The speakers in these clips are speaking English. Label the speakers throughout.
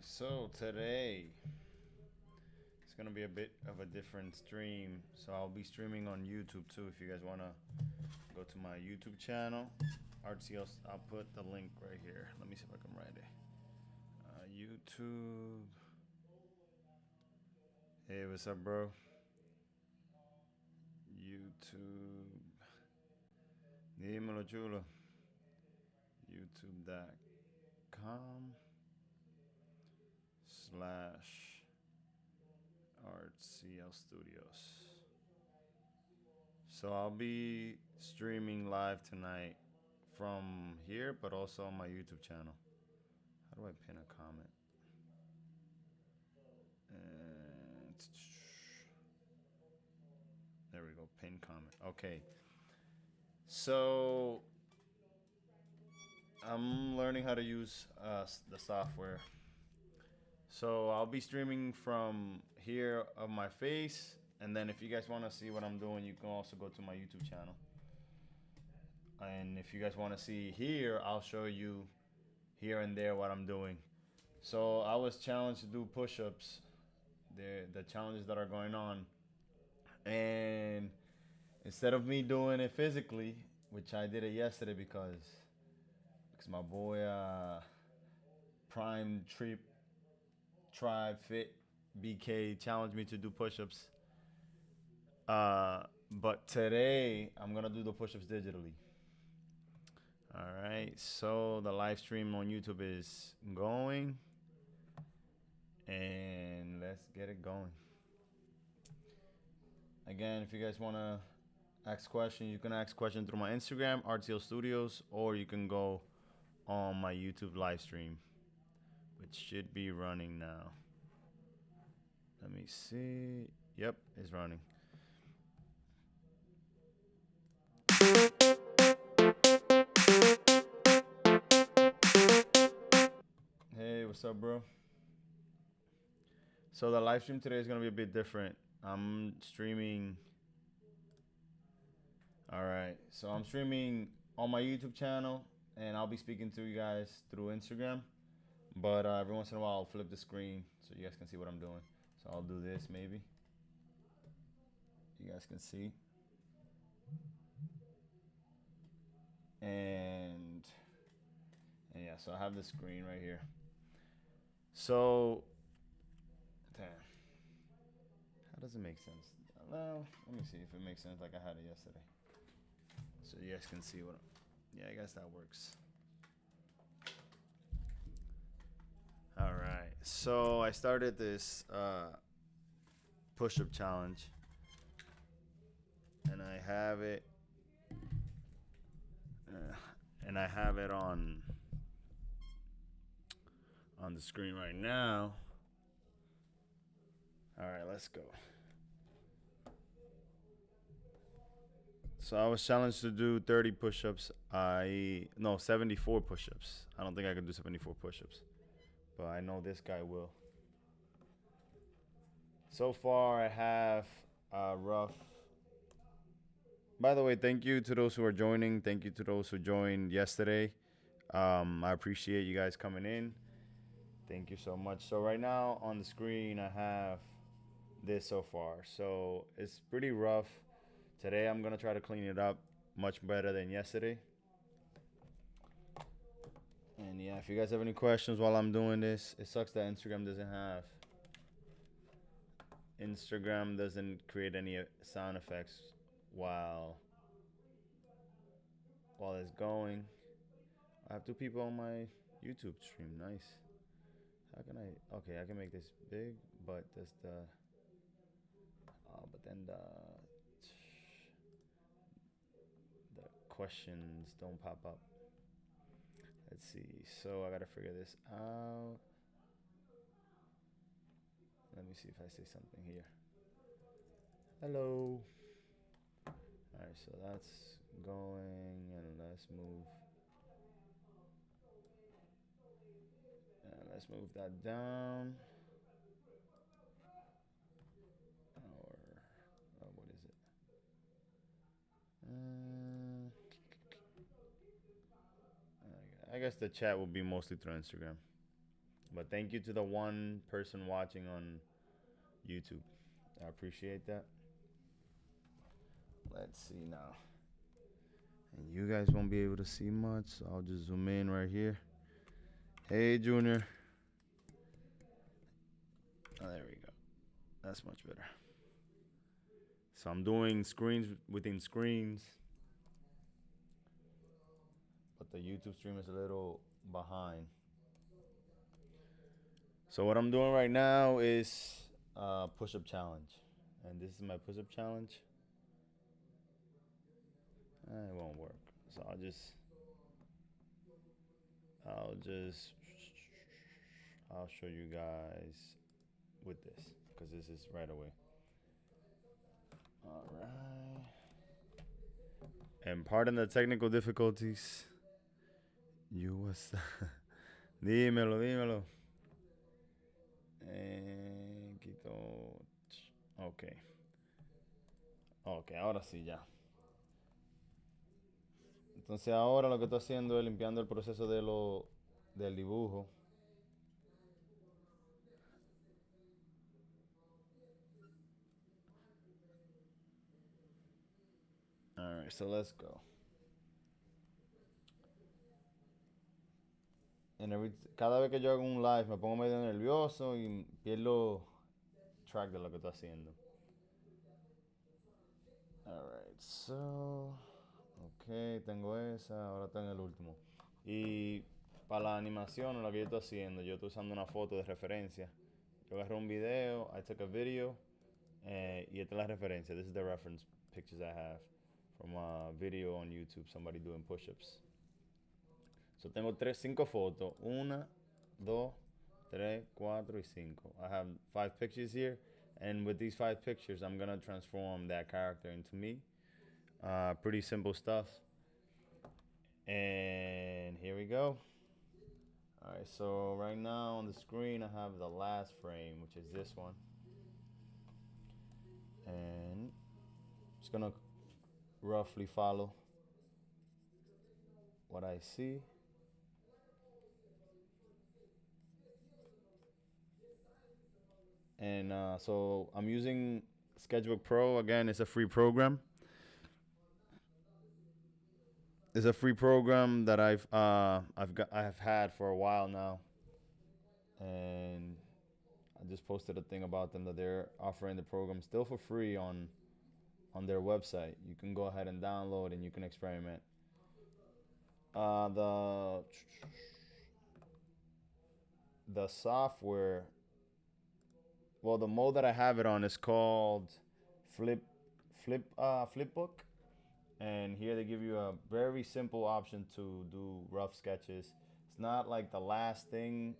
Speaker 1: So today it's gonna be a bit of a different stream. So I'll be streaming on YouTube too. If you guys wanna go to my YouTube channel, Artclstudios, I'll put the link right here. Let me see if I can write it. YouTube. Hey, what's up, bro? YouTube. Dímelo, chulo. YouTube.com/Artclstudios. So I'll be streaming live tonight from here, but also on my YouTube channel. How do I pin a comment? And there we go, pin comment. Okay. So I'm learning how to use the software. So I'll be streaming from here of my face, and then if you guys want to see what I'm doing, you can also go to my YouTube channel. And if you guys want to see here, I'll show you here and there what I'm doing. So I was challenged to do push-ups, the challenges that are going on, and instead of me doing it physically, which I did it yesterday because my boy Prime Trip Tribe Fit BK challenged me to do push-ups. But today I'm gonna do the push-ups digitally. All right, so the live stream on YouTube is going, and let's get it going. Again, if you guys wanna ask questions, you can ask questions through my Instagram, Artclstudios, or you can go on my YouTube live stream, which should be running now. Let me see. Yep, it's running. Hey, what's up, bro? So the live stream today is gonna be a bit different. I'm streaming. All right, so I'm streaming on my YouTube channel, and I'll be speaking to you guys through Instagram. But every once in a while, I'll flip the screen so you guys can see what I'm doing. So I'll do this maybe. You guys can see. And yeah, so I have the screen right here. So, damn. How does it make sense? Well, let me see if it makes sense like I had it yesterday. So you guys can see what yeah, I guess that works. All right. So I started this push-up challenge. And I have it on the screen right now. All right, let's go. So I was challenged to do 30 push-ups. 74 push-ups. I don't think I could do 74 push-ups, but I know this guy will. So far, I have a rough. By the way, thank you to those who are joining. Thank you to those who joined yesterday. I appreciate you guys coming in. Thank you so much. So right now on the screen, I have this so far. So it's pretty rough. Today I'm gonna try to clean it up much better than yesterday. And yeah, if you guys have any questions while I'm doing this, it sucks that Instagram doesn't create any sound effects while it's going. I have 2 people on my YouTube stream. Nice. How can I? Okay, I can make this big, but does the? But then the questions don't pop up. Let's see. So I gotta figure this out. Let me see if I say something here. Hello. All right, so that's going, and let's move. Let's move that down. Or what is it? I guess the chat will be mostly through Instagram. But thank you to the one person watching on YouTube. I appreciate that. Let's see now. And you guys won't be able to see much, so I'll just zoom in right here. Hey, Junior. Oh, there we go. That's much better. So I'm doing screens within screens, but the YouTube stream is a little behind. So what I'm doing right now is push-up challenge, and this is my push-up challenge. It won't work, so I'll show you guys with this because this is right away. All right. And pardon the technical difficulties. You was dímelo, dímelo. Quito. Ok. Ok, ahora sí ya. Entonces ahora lo que estoy haciendo es limpiando el proceso del dibujo. Alright, so let's go. Cada vez que yo hago un live me pongo medio nervioso y pierdo track de lo que estoy haciendo. Alright, so. Ok, tengo esa, ahora tengo el último. Y para la animación, lo que yo estoy haciendo, yo estoy usando una foto de referencia. Yo agarré un video, I took a video, y esta es la referencia. This is the reference pictures I have from a video on YouTube, somebody doing push-ups. So tengo 5 fotos. 1, 2, 3, 4 y 5. I have 5 pictures here, and with these 5 pictures, I'm gonna transform that character into me. Pretty simple stuff. And here we go. Alright, so right now on the screen I have the last frame, which is this one. And just gonna roughly follow what I see. And so I'm using Sketchbook Pro. Again, it's a free program. It's a free program that I have had for a while now, and I just posted a thing about them that they're offering the program still for free on their website. You can go ahead and download and you can experiment. The software, well, the mode that I have it on is called Flipbook, and here they give you a very simple option to do rough sketches. It's not like the last thing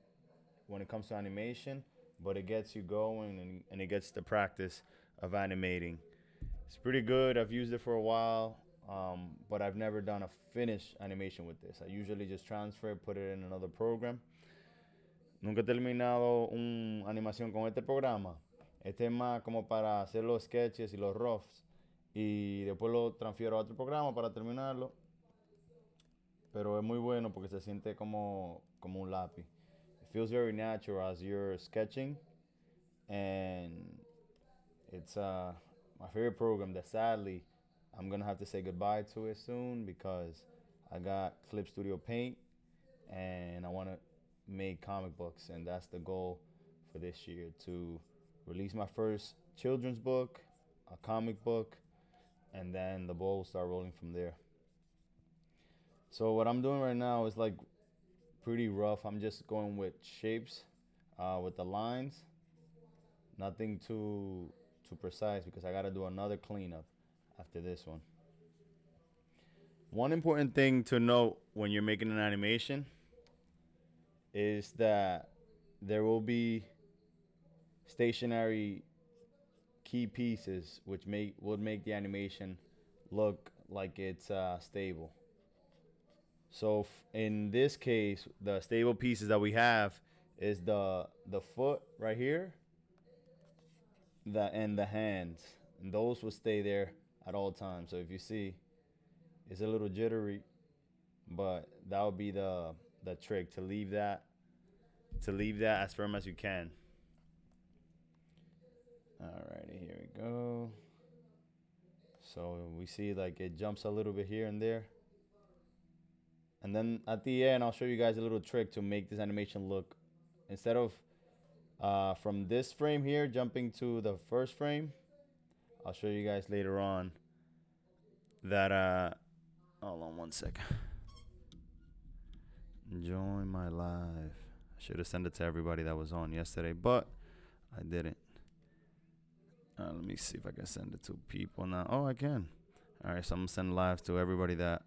Speaker 1: when it comes to animation, but it gets you going and it gets the practice of animating. It's pretty good. I've used it for a while, but I've never done a finished animation with this. I usually just transfer it, put it in another program. Nunca he terminado una animación con este programa. Este es más como para hacer los sketches y los roughs. Y después lo transfiero a otro programa para terminarlo. Pero es muy bueno porque se siente como un lápiz. It feels very natural as you're sketching. And it's my favorite program that sadly I'm going to have to say goodbye to it soon because I got Clip Studio Paint and I want to make comic books, and that's the goal for this year, to release my first children's book, a comic book, and then the ball will start rolling from there. So what I'm doing right now is like pretty rough. I'm just going with shapes, with the lines, nothing too precise because I gotta do another cleanup after this one. One important thing to note when you're making an animation is that there will be stationary key pieces which would make the animation look like it's stable. So in this case, the stable pieces that we have is the foot right here, and the hands, and those will stay there at all times. So if you see, it's a little jittery, but that would be the trick, to leave that to leave that as firm as you can. Alrighty, here we go. So we see like it jumps a little bit here and there. And then at the end, I'll show you guys a little trick to make this animation look, instead of from this frame here jumping to the first frame, I'll show you guys later on that hold on one second. Join my live. I should have sent it to everybody that was on yesterday, but I didn't. Let me see if I can send it to people now. Oh, I can. All right, so I'm gonna send live to everybody that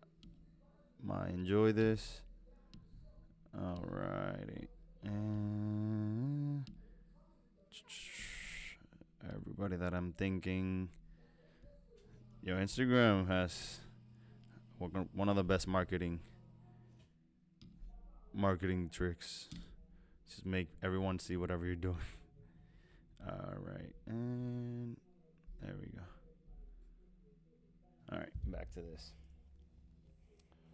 Speaker 1: might enjoy this. All righty. And everybody that I'm thinking. Your Instagram has one of the best marketing tricks. Just make everyone see whatever you're doing. All right, and there we go. All right, back to this.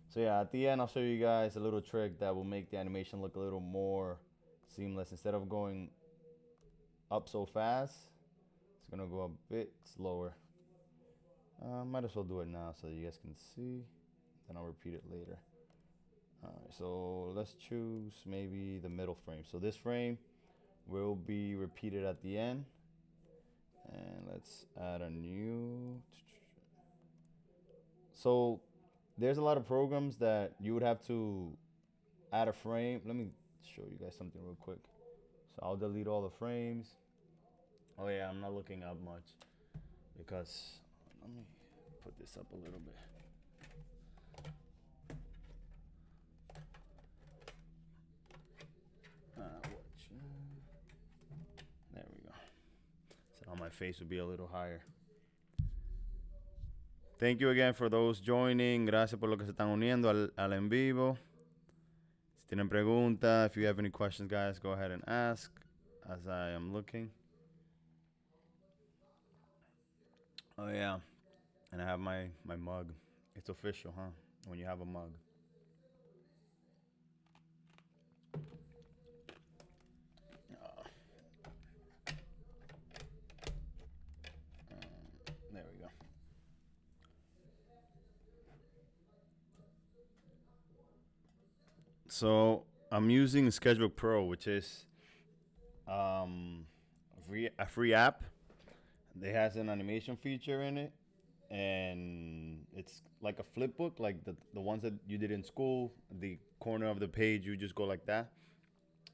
Speaker 1: So yeah, at the end, I'll show you guys a little trick that will make the animation look a little more seamless. Instead of going up so fast, it's gonna go a bit slower. Might as well do it now so you guys can see. Then I'll repeat it later. All right, so let's choose maybe the middle frame. So this frame will be repeated at the end. And let's add a new. So there's a lot of programs that you would have to add a frame. Let me show you guys something real quick. So I'll delete all the frames. Oh yeah, I'm not looking up much because let me put this up a little bit. There we go. So now my face will be a little higher. Thank you again for those joining. Gracias por lo que se están uniendo al en vivo. Si tienen preguntas, if you have any questions, guys, go ahead and ask as I am looking. Oh, yeah. And I have my mug. It's official, huh? When you have a mug. There we go. So I'm using Sketchbook Pro, which is a free app. It has an animation feature in it, and it's like a flip book, like the ones that you did in school. The corner of the page, you just go like that.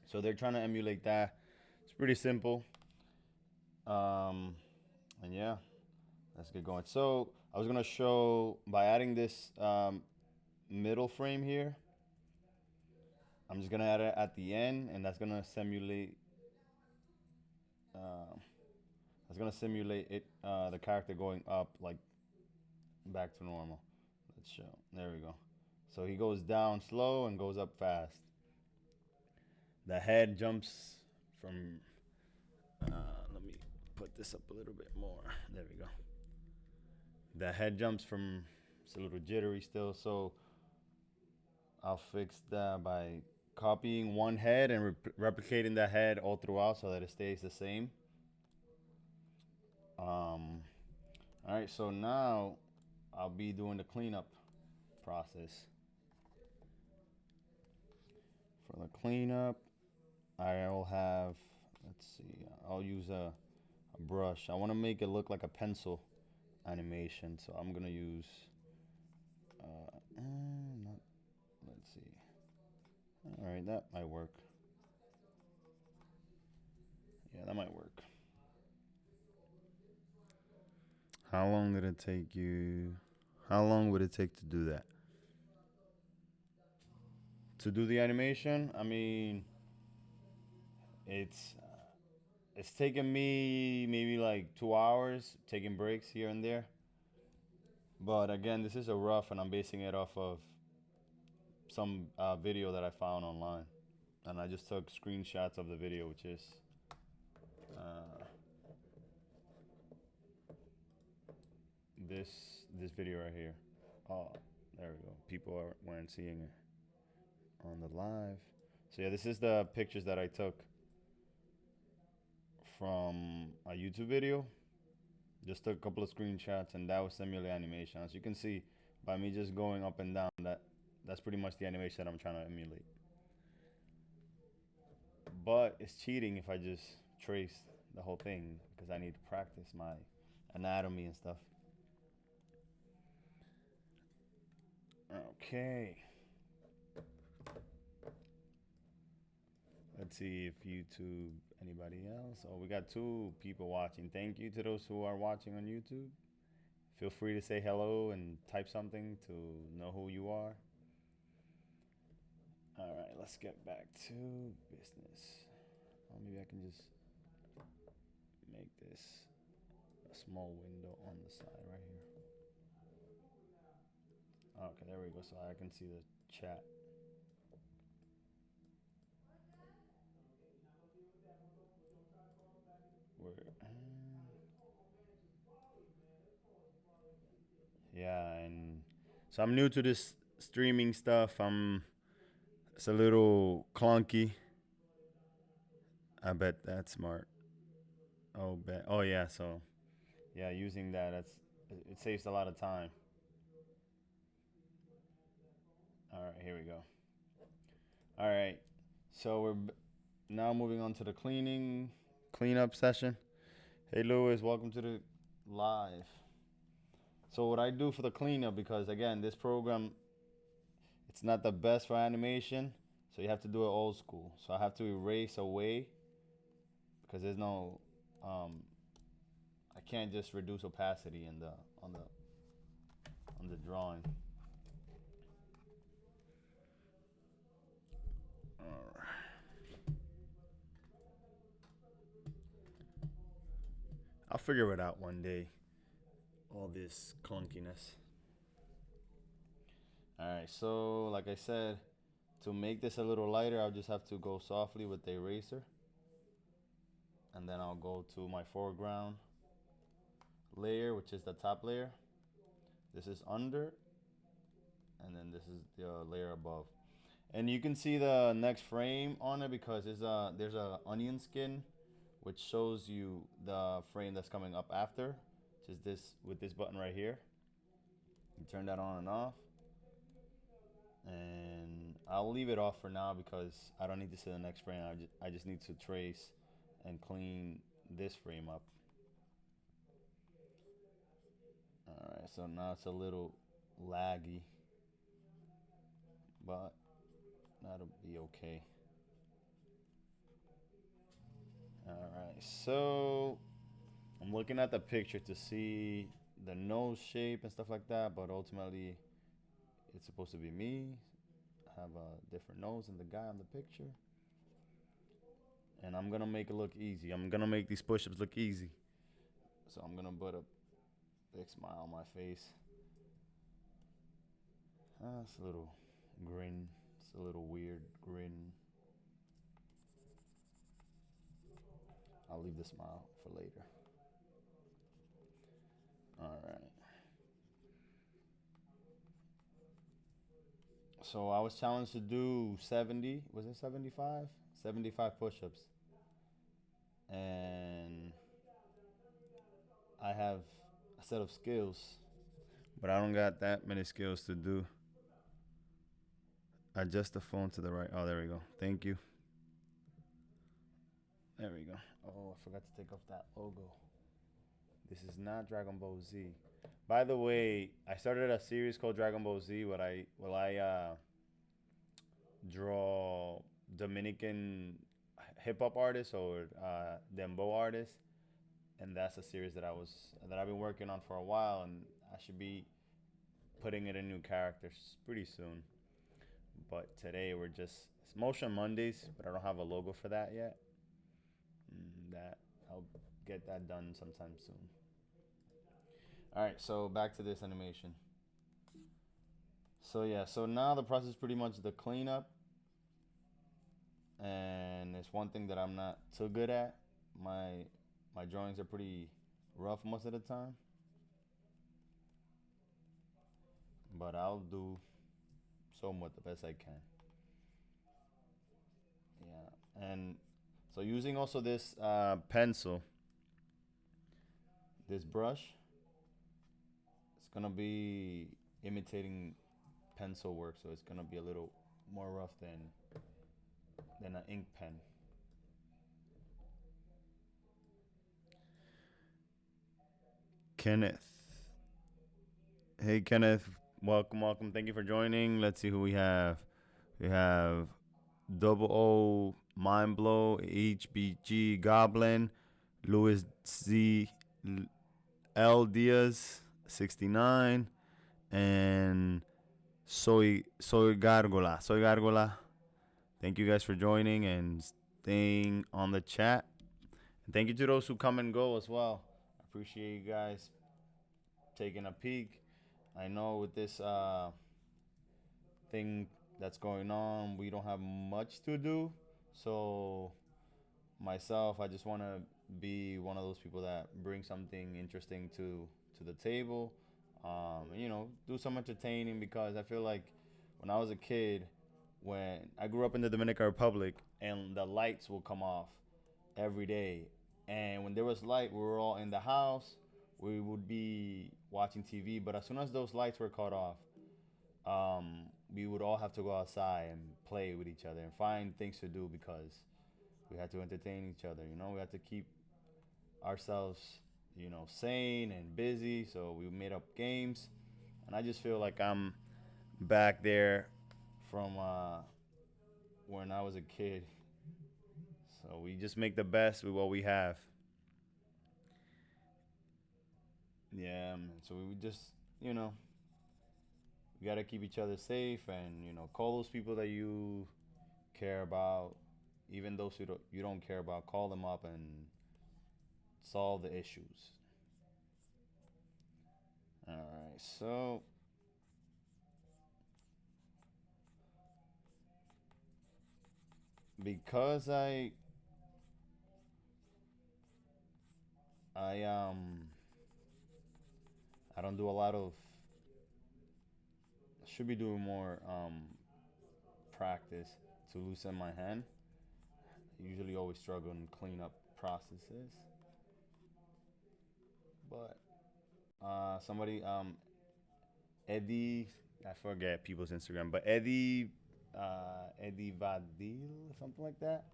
Speaker 1: So they're trying to emulate that. It's pretty simple. And yeah, let's get going. So I was gonna show by adding this middle frame here. I'm just gonna add it at the end, and that's gonna simulate. It, the character going up like back to normal. Let's show. There we go. So he goes down slow and goes up fast. The head jumps from. Let me put this up a little bit more. There we go. The head jumps from. It's a little jittery still, so I'll fix that by copying one head and replicating that head all throughout so that it stays the same. All right, so now I'll be doing the cleanup process. For the cleanup, I'll have, let's see, I'll use a brush. I want to make it look like a pencil animation, so I'm gonna use, let's see. All right, that might work. Yeah, that might work. How long did it take you? How long would it take to do that? To do the animation, I mean, it's taken me maybe like 2 hours, taking breaks here and there. But again, this is a rough, and I'm basing it off of some video that I found online, and I just took screenshots of the video, which is this video right here. Oh, there we go. People weren't seeing it on the live. So yeah, this is the pictures that I took from a YouTube video. Just took a couple of screenshots, and that was simulated animation. As you can see, by me just going up and down, that's pretty much the animation that I'm trying to emulate. But it's cheating if I just trace the whole thing because I need to practice my anatomy and stuff. Okay. Let's see if YouTube, anybody else? Oh, we got 2 people watching. Thank you to those who are watching on YouTube. Feel free to say hello and type something to know who you are. All right, let's get back to business. Oh, maybe I can just make this a small window on the side right here. Okay, there we go. So I can see the chat. Where? Yeah, and so I'm new to this streaming stuff. It's a little clunky. I bet that's smart. Oh, bet. Oh yeah. So yeah, using that, it saves a lot of time. All right, here we go. All right, so we're now moving on to the cleanup session. Hey Lewis, welcome to the live. So what I do for the cleanup, because again, this program, it's not the best for animation, so you have to do it old school. So I have to erase away because there's no, I can't just reduce opacity in the on the drawing. Alright. I'll figure it out one day. All this clunkiness. Alright, so like I said, to make this a little lighter, I'll just have to go softly with the eraser. And then I'll go to my foreground layer, which is the top layer. This is under, and then this is the layer above. And you can see the next frame on it because there's a onion skin, which shows you the frame that's coming up after, which is this with this button right here. You turn that on and off. And I'll leave it off for now because I don't need to see the next frame. I just need to trace and clean this frame up. Alright, so now it's a little laggy, but that'll be okay. Alright, so I'm looking at the picture to see the nose shape and stuff like that, but ultimately it's supposed to be me. I have a different nose than the guy on the picture. And I'm gonna make it look easy. I'm gonna make these push-ups look easy. So I'm gonna put a big smile on my face. It's a little grin. It's a little weird grin. I'll leave the smile for later. Alright. So I was challenged to do 70. Was it 75? 75 push-ups. And I have a set of skills, but I don't got that many skills to do. Adjust the phone to the right. Oh, there we go. Thank you. There we go. Oh, I forgot to take off that logo. This is not Dragon Ball Z. By the way, I started a series called Dragon Ball Z. Will I draw Dominican hip hop artists or dembow artists, and that's a series that I've been working on for a while, and I should be putting it in new characters pretty soon. But today it's Motion Mondays, but I don't have a logo for that yet. That I'll get that done sometime soon. All right, so back to this animation. So yeah, so now the process is pretty much the cleanup, and it's one thing that I'm not too good at. My drawings are pretty rough most of the time, but I'll do somewhat the best I can. Yeah, and so using also this pencil, this brush, it's gonna be imitating pencil work, so it's gonna be a little more rough than an ink pen. Kenneth. Hey Kenneth, welcome, welcome. Thank you for joining. Let's see who we have. We have Double O, Mind Blow, HBG Goblin, Louis Z, L Diaz, 69, and Soy Gargola. Thank you guys for joining and staying on the chat. And thank you to those who come and go as well. I appreciate you guys taking a peek. I know with this thing that's going on, we don't have much to do. So myself, I just want to be one of those people that bring something interesting to the table. Do some entertaining because I feel like when I was a kid, when I grew up in the Dominican Republic, and the lights will come off every day, and when there was light, we were all in the house. We would be watching TV, but as soon as those lights were cut off, we would all have to go outside and play with each other and find things to do because we had to entertain each other. We had to keep ourselves, sane and busy. So we made up games, and I just feel like I'm back there from when I was a kid. So we just make the best with what we have. Yeah, man. So we would just, you know, we gotta keep each other safe, and call those people that you care about, even those who you don't care about. Call them up and solve the issues. All right. So because I I don't do a lot of, should be doing more practice to loosen my hand. I usually always struggle in cleanup processes, but somebody Eddie, I forget people's Instagram, but Eddie Vadil, something like that.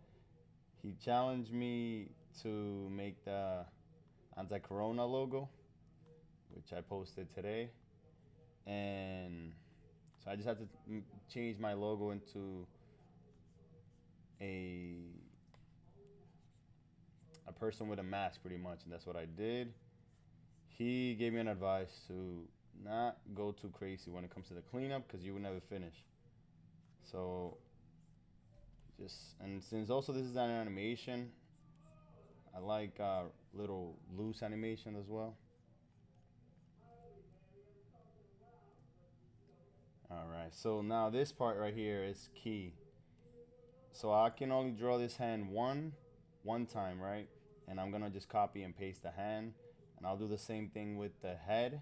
Speaker 1: He challenged me to make the anti-corona logo, which I posted today, and so I just had to change my logo into a a person with a mask, pretty much, and that's what I did. He gave me an advice to not go too crazy when it comes to the cleanup because you will never finish. So just, and since also this is an animation, I like little loose animation as well. All right. So now this part right here is key. So I can only draw this hand one time, right? And I'm gonna just copy and paste the hand, and I'll do the same thing with the head.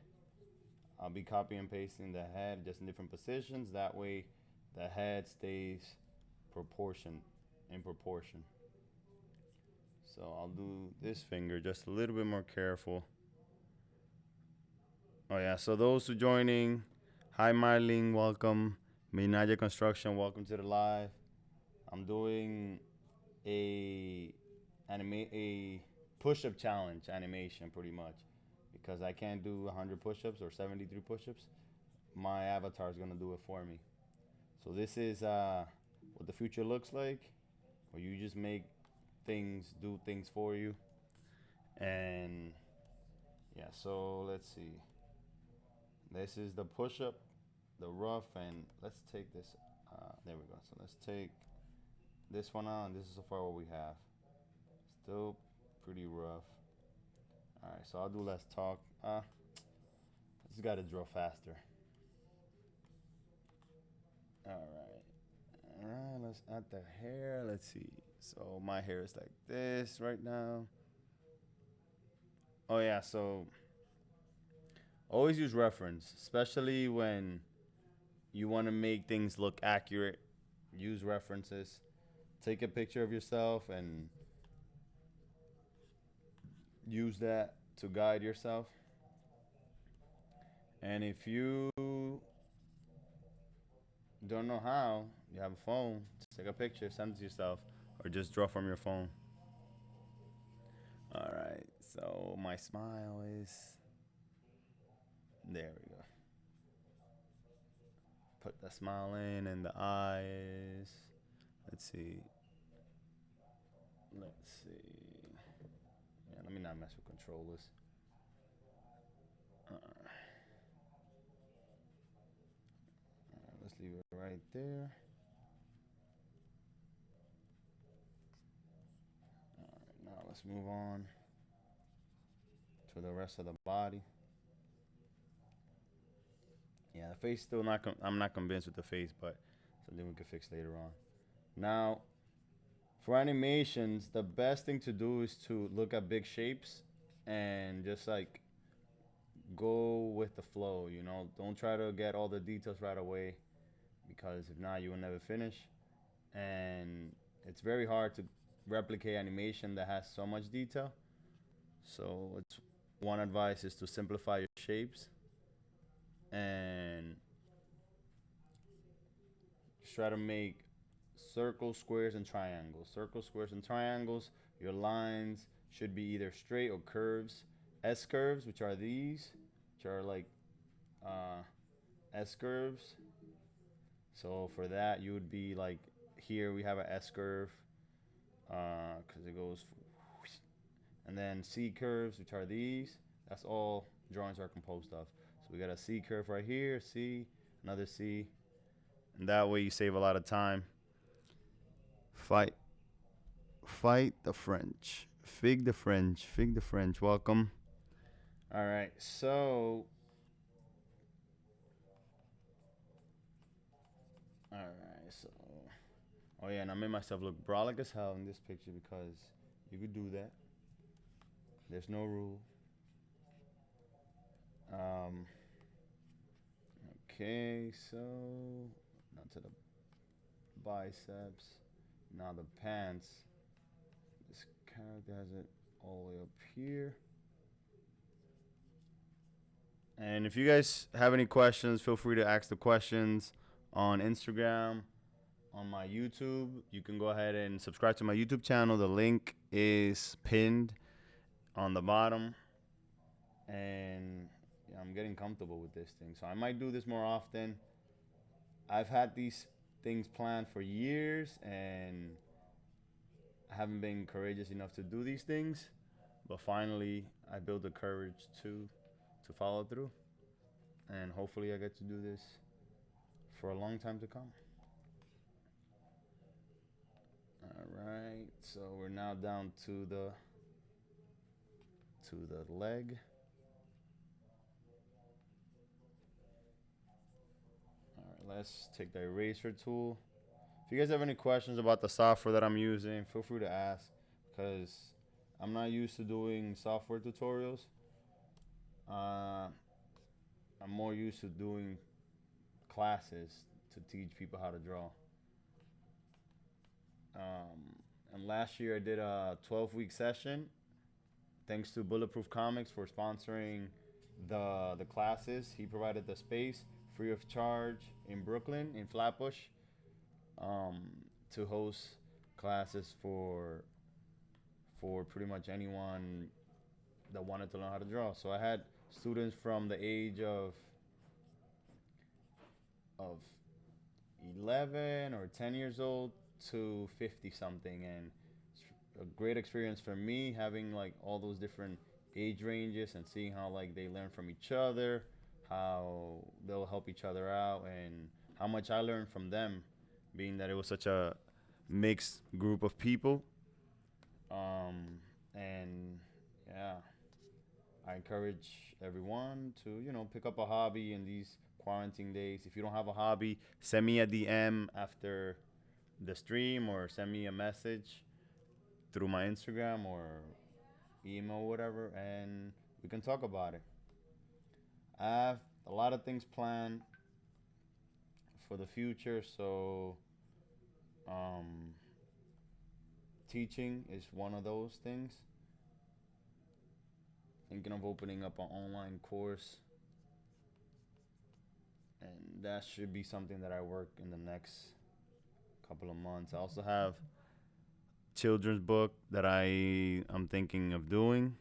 Speaker 1: I'll be copy and pasting the head just in different positions. That way, the head stays proportion in proportion. So I'll do this finger just a little bit more careful. Oh yeah. So those who joining, hi Marlene, welcome. Minaya Construction, welcome to the live. I'm doing a a push-up challenge animation pretty much because I can't do 100 push-ups or 73 push-ups. My avatar is gonna do it for me. So this is what the future looks like, where you just make things do things for you. And yeah, so let's see. This is the push-up, the rough, and let's take this. There we go. So let's take this one out, and this is so far what we have. Still pretty rough. All right, so I'll do less talk. Just got to draw faster. All right. All right, let's add the hair. Let's see. So my hair is like this right now. Oh yeah, so always use reference, especially when you want to make things look accurate. Use references. take a picture of yourself and use that to guide yourself. And if you don't know how, you have a phone, just take a picture, send it to yourself, or just draw from your phone. All right, so my smile is, there we go. Put the smile in and the eyes. Let's see. Let's see. Yeah, let me not mess with controllers. Let's leave it right there. Now let's move on to the rest of the body. Yeah, the face still not. I'm not convinced with the face, but something we can fix later on. Now, for animations, the best thing to do is to look at big shapes and just like go with the flow. You know, don't try to get all the details right away, because if not, you will never finish. And it's very hard to replicate animation that has so much detail. So it's one advice is to simplify your shapes and just try to make circles, squares, and triangles. Circles, squares, and triangles. Your lines should be either straight or curves. S curves, which are these, which are like uh, S curves. So for that, you would be like, here we have an S curve because it goes, and then C curves, which are these. That's all drawings are composed of. So we got a C curve right here, C, another C, and that way you save a lot of time. Fight, fight the French, fig the French, fig the French. Welcome. All right, so. All right, so. Oh yeah, and I made myself look brolic as hell in this picture because you could do that. There's no rule. Um, okay, so now to the biceps. Now the pants. This character has it all the way up here. And if you guys have any questions, feel free to ask the questions on Instagram, on my YouTube. You can go ahead and subscribe to my YouTube channel. The link is pinned on the bottom. And yeah, I'm getting comfortable with this thing, so I might do this more often. I've had these things planned for years and I haven't been courageous enough to do these things, but finally I built the courage to follow through, and hopefully I get to do this for a long time to come. All right, so we're now down to the leg. All right, let's take the eraser tool. If you guys have any questions about the software that I'm using, feel free to ask, because I'm not used to doing software tutorials. I'm more used to doing classes to teach people how to draw. And last year I did a 12-week session. Thanks to Bulletproof Comics for sponsoring the classes. He provided the space free of charge in Brooklyn, in Flatbush, um, to host classes for pretty much anyone that wanted to learn how to draw. So I had students from the age of 11 or 10 years old to 50 something, and it's a great experience for me having like all those different age ranges and seeing how like they learn from each other, how they'll help each other out, and how much I learned from them, being that it was such a mixed group of people. And yeah, I encourage everyone to, pick up a hobby in these quarantine days. If you don't have a hobby, send me a DM after the stream, or send me a message through my Instagram or email, or whatever, and we can talk about it. I have a lot of things planned for the future, so teaching is one of those things. Thinking of opening up an online course, and that should be something that I work in the next couple of months. I also have children's book that I'm thinking of doing,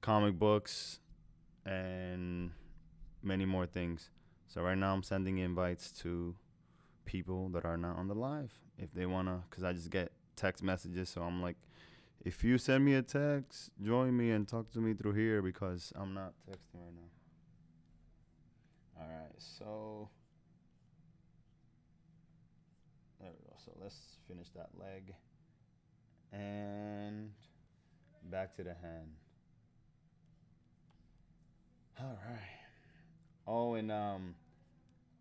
Speaker 1: comic books, and many more things. So right now I'm sending invites to people that are not on the live if they wanna, cause I just get text messages. So I'm like, if you send me a text, join me and talk to me through here because I'm not texting right now. All right, so there we go. So let's finish that leg and back to the hand. All right. Oh, and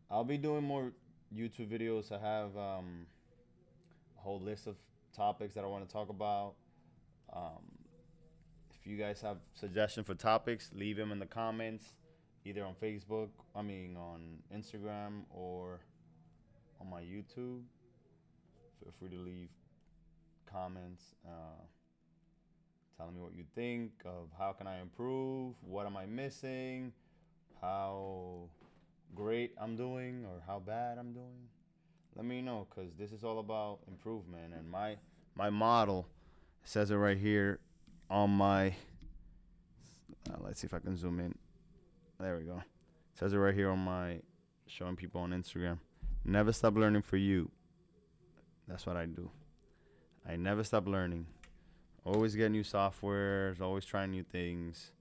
Speaker 1: I'll be doing more YouTube videos. I have a whole list of topics that I want to talk about. Um, if you guys have suggestions for topics, leave them in the comments, either on Facebook, on Instagram, or on my YouTube. Feel free to leave comments telling me what you think of how can I improve, what am I missing, how great I'm doing or how bad I'm doing. Let me know, because this is all about improvement. And my model says it right here on my let's see if I can zoom in. There we go. It says it right here on my showing people on Instagram. Never stop learning for you. That's what I do. I never stop learning. Always get new softwares, always try new things.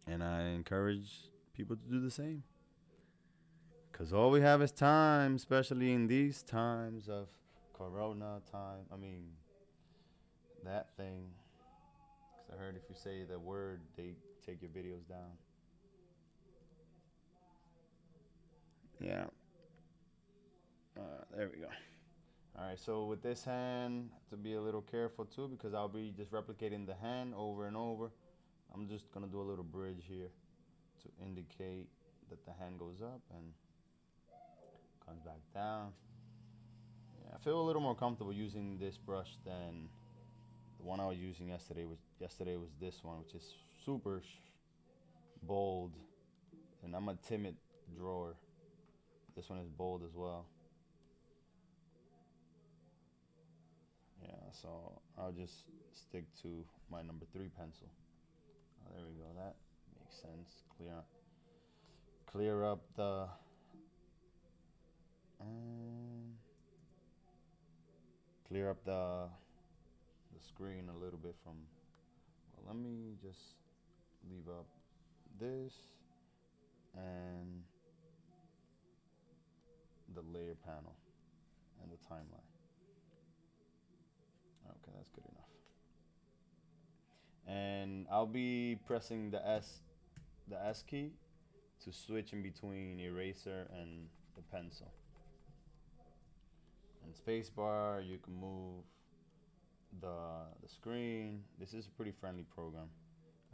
Speaker 1: And I encourage people to do the same. Because all we have is time, especially in these times of Corona time. That thing. Because I heard if you say the word, they take your videos down. Yeah. There we go. All right, so with this hand, to be a little careful too, because I'll be just replicating the hand over and over. I'm just gonna do a little bridge here to indicate that the hand goes up and comes back down. Yeah, I feel a little more comfortable using this brush than the one I was using yesterday. Yesterday was this one, which is super bold, and I'm a timid drawer. This one is bold as well. Yeah, so I'll just stick to my number 3 pencil. There we go. That makes sense. Clear up the screen a little bit from. Well, let me just leave up this and the layer panel and the timeline. Okay, that's good enough. And I'll be pressing the S key to switch in between eraser and the pencil. And spacebar, you can move the screen. This is a pretty friendly program.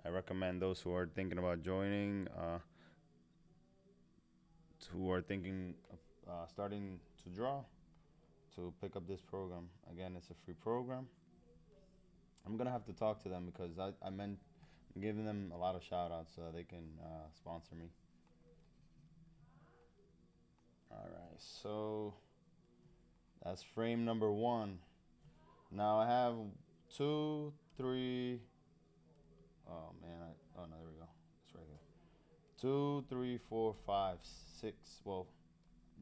Speaker 1: I recommend those who are thinking about joining, who are thinking of starting to draw, to pick up this program. Again, it's a free program. I'm gonna have to talk to them because I'm giving them a lot of shout outs so they can sponsor me. Alright, so that's frame number 1. Now I have 2, 3. Oh man, no, there we go. It's right here. 2, 3, 4, 5, 6. Well,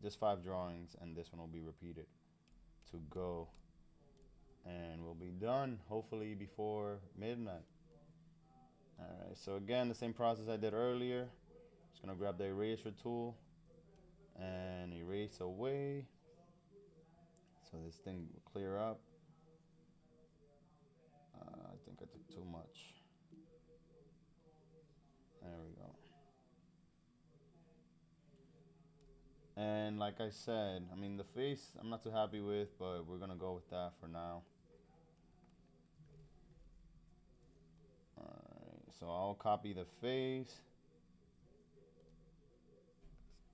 Speaker 1: just 5 drawings, and this one will be repeated to go. And we'll be done, hopefully before midnight. Alright, so again, the same process I did earlier. Just gonna grab the eraser tool and erase away. So this thing will clear up. I think I took too much. There we go. And like I said, the face I'm not too happy with, but we're gonna go with that for now. Alright, so I'll copy the face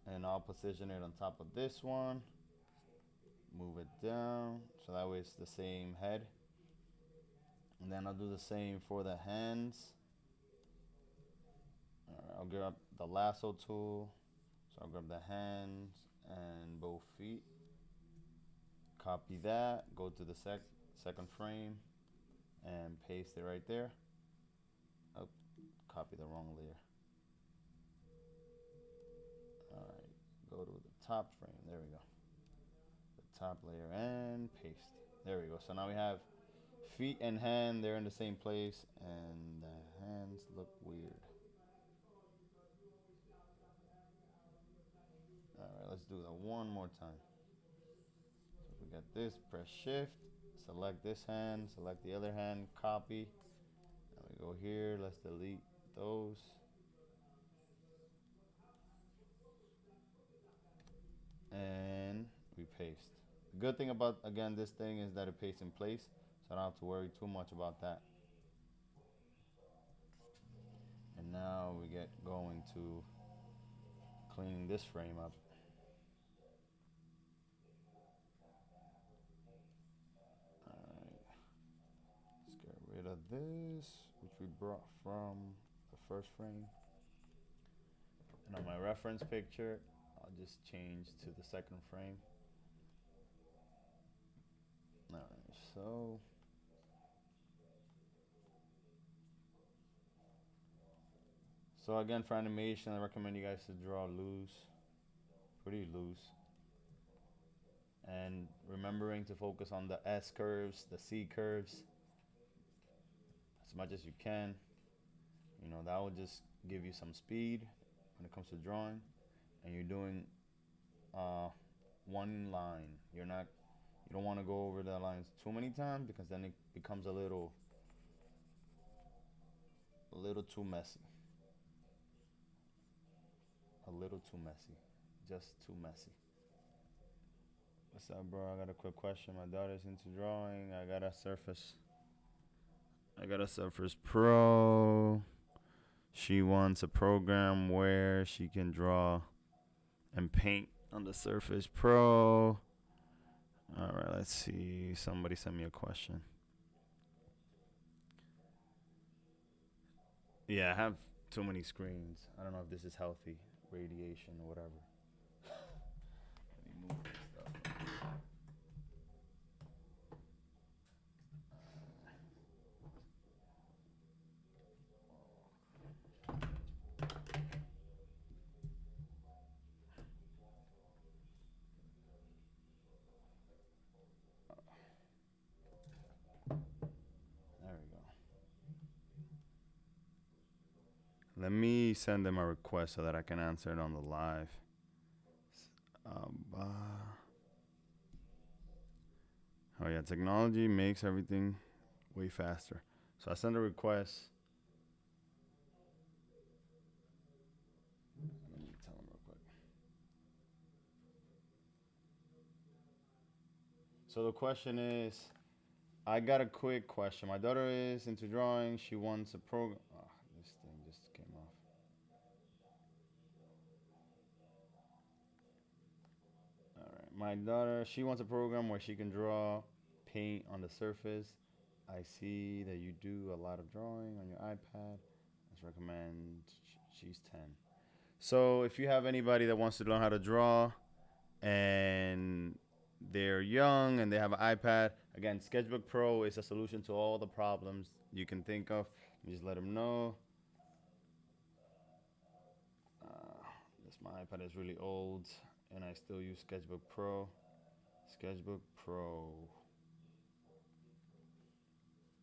Speaker 1: and I'll position it on top of this one. move it down so that way it's the same head. And then I'll do the same for the hands. Alright, I'll grab the lasso tool. So I'll grab the hands and both feet. Copy that, go to the second frame and paste it right there. Oh, copy the wrong layer. Alright, go to the top frame. There we go. The top layer and paste. There we go. So now we have feet and hand, they're in the same place, and the hands look weird. Alright, let's do that one more time. So we got this, press shift, select this hand, select the other hand, copy. And we go here, let's delete those. And we paste. The good thing about, again, this thing is that it pastes in place, so I don't have to worry too much about that. And now we get going to cleaning this frame up. Alright. Let's get rid of this, which we brought from the first frame. And on my reference picture, I'll just change to the second frame. Alright, so again, for animation, I recommend you guys to draw loose, pretty loose. And remembering to focus on the S curves, the C curves, as much as you can. You know, that will just give you some speed when it comes to drawing. And you're doing one line. You don't want to go over the lines too many times because then it becomes a little too messy. A little too messy. Just too messy. What's up, bro? I got a quick question. My daughter's into drawing. I got a Surface Pro. She wants a program where she can draw and paint on the Surface Pro. All right, let's see. Somebody sent me a question. Yeah, I have too many screens. I don't know if this is healthy. Radiation or whatever. Let me move this stuff. There we go. Let me send them a request so that I can answer it on the live. Oh yeah, technology makes everything way faster. So I send a request. Let me tell them real quick. So the question is, I got a quick question. My daughter is into drawing. She wants a program. Oh, this thing just came off. All right, my daughter, she wants a program where she can draw, paint on the surface. I see that you do a lot of drawing on your iPad. Let's recommend. She's 10. So if you have anybody that wants to learn how to draw and they're young and they have an iPad, again, Sketchbook Pro is a solution to all the problems you can think of. You just let them know. My iPad is really old and I still use Sketchbook Pro. Sketchbook Pro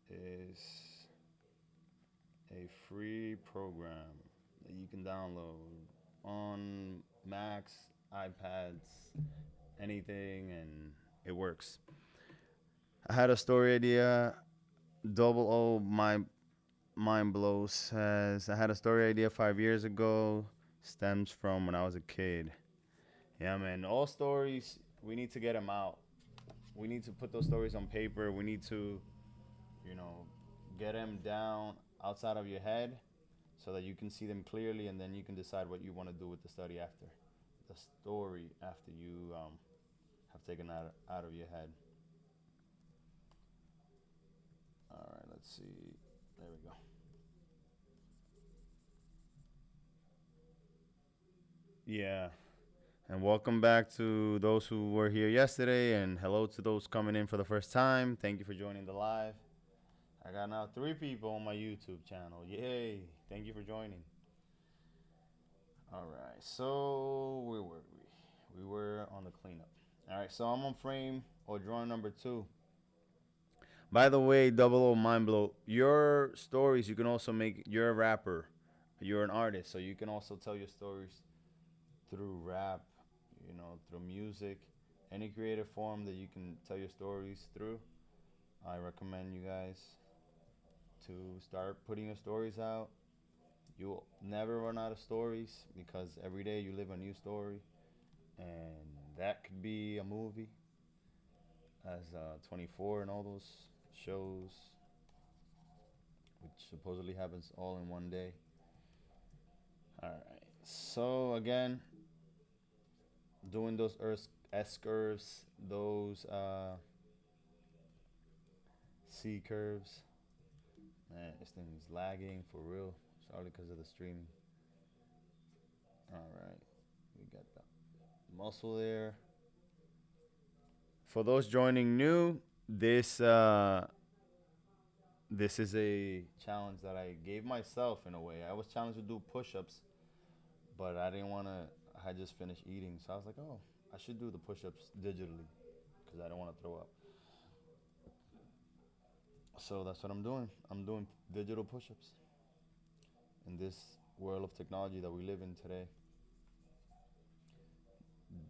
Speaker 1: is a free program that you can download on Macs, iPads, anything, and it works. I had a story idea. Double O Mind Blow says, I had a story idea 5 years ago. Stems from when I was a kid. Yeah, man. All stories, we need to get them out. We need to put those stories on paper. We need to, get them down outside of your head so that you can see them clearly, and then you can decide what you want to do with the study after. The story after you have taken out of your head. All right, let's see. There we go. Yeah. And welcome back to those who were here yesterday, and hello to those coming in for the first time. Thank you for joining the live. I got now 3 people on my YouTube channel. Yay! Thank you for joining. All right, so where were we? We were on the cleanup. All right, so I'm on frame or drawing number 2. By the way, double O mind blow. Your stories you can also make. You're a rapper. You're an artist, so you can also tell your stories through rap, through music, any creative form that you can tell your stories through. I recommend you guys to start putting your stories out. You'll never run out of stories because every day you live a new story, and that could be a movie, as 24 and all those shows, which supposedly happens all in one day. All right. So again, doing those S curves, those C curves. Man, this thing is lagging for real. It's probably because of the streaming. All right, we got the muscle there. For those joining new, this is a challenge that I gave myself in a way. I was challenged to do push-ups, but I didn't want to. I had just finished eating, so I was like, oh, I should do the push-ups digitally because I don't want to throw up. So that's what I'm doing. I'm doing digital push-ups in this world of technology that we live in today.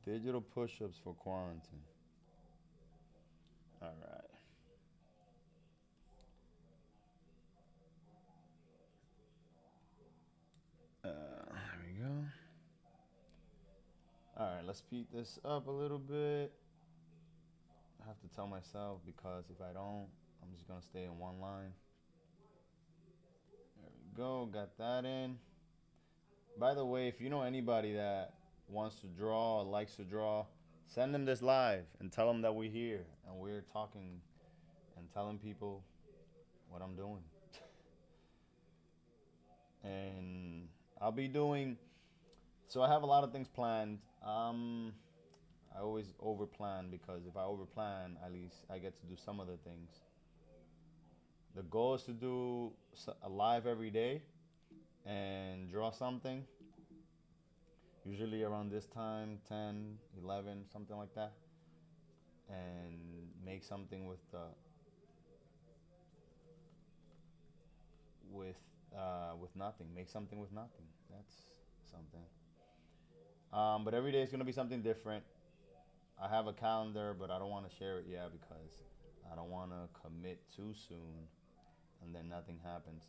Speaker 1: Digital push-ups for quarantine. All right. There we go. All right, let's speed this up a little bit. I have to tell myself because if I don't, I'm just gonna stay in one line. There we go. Got that in. By the way, if you know anybody that wants to draw or likes to draw, send them this live and tell them that we're here and we're talking and telling people what I'm doing. And I'll be doing. So I have a lot of things planned. I always over plan because if I over plan, at least I get to do some of the things. The goal is to do a live every day and draw something. Usually around this time, 10, 11, something like that. And make something with with nothing. Make something with nothing. That's something. But every day is gonna be something different. I have a calendar, but I don't want to share it yet because I don't want to commit too soon, and then nothing happens.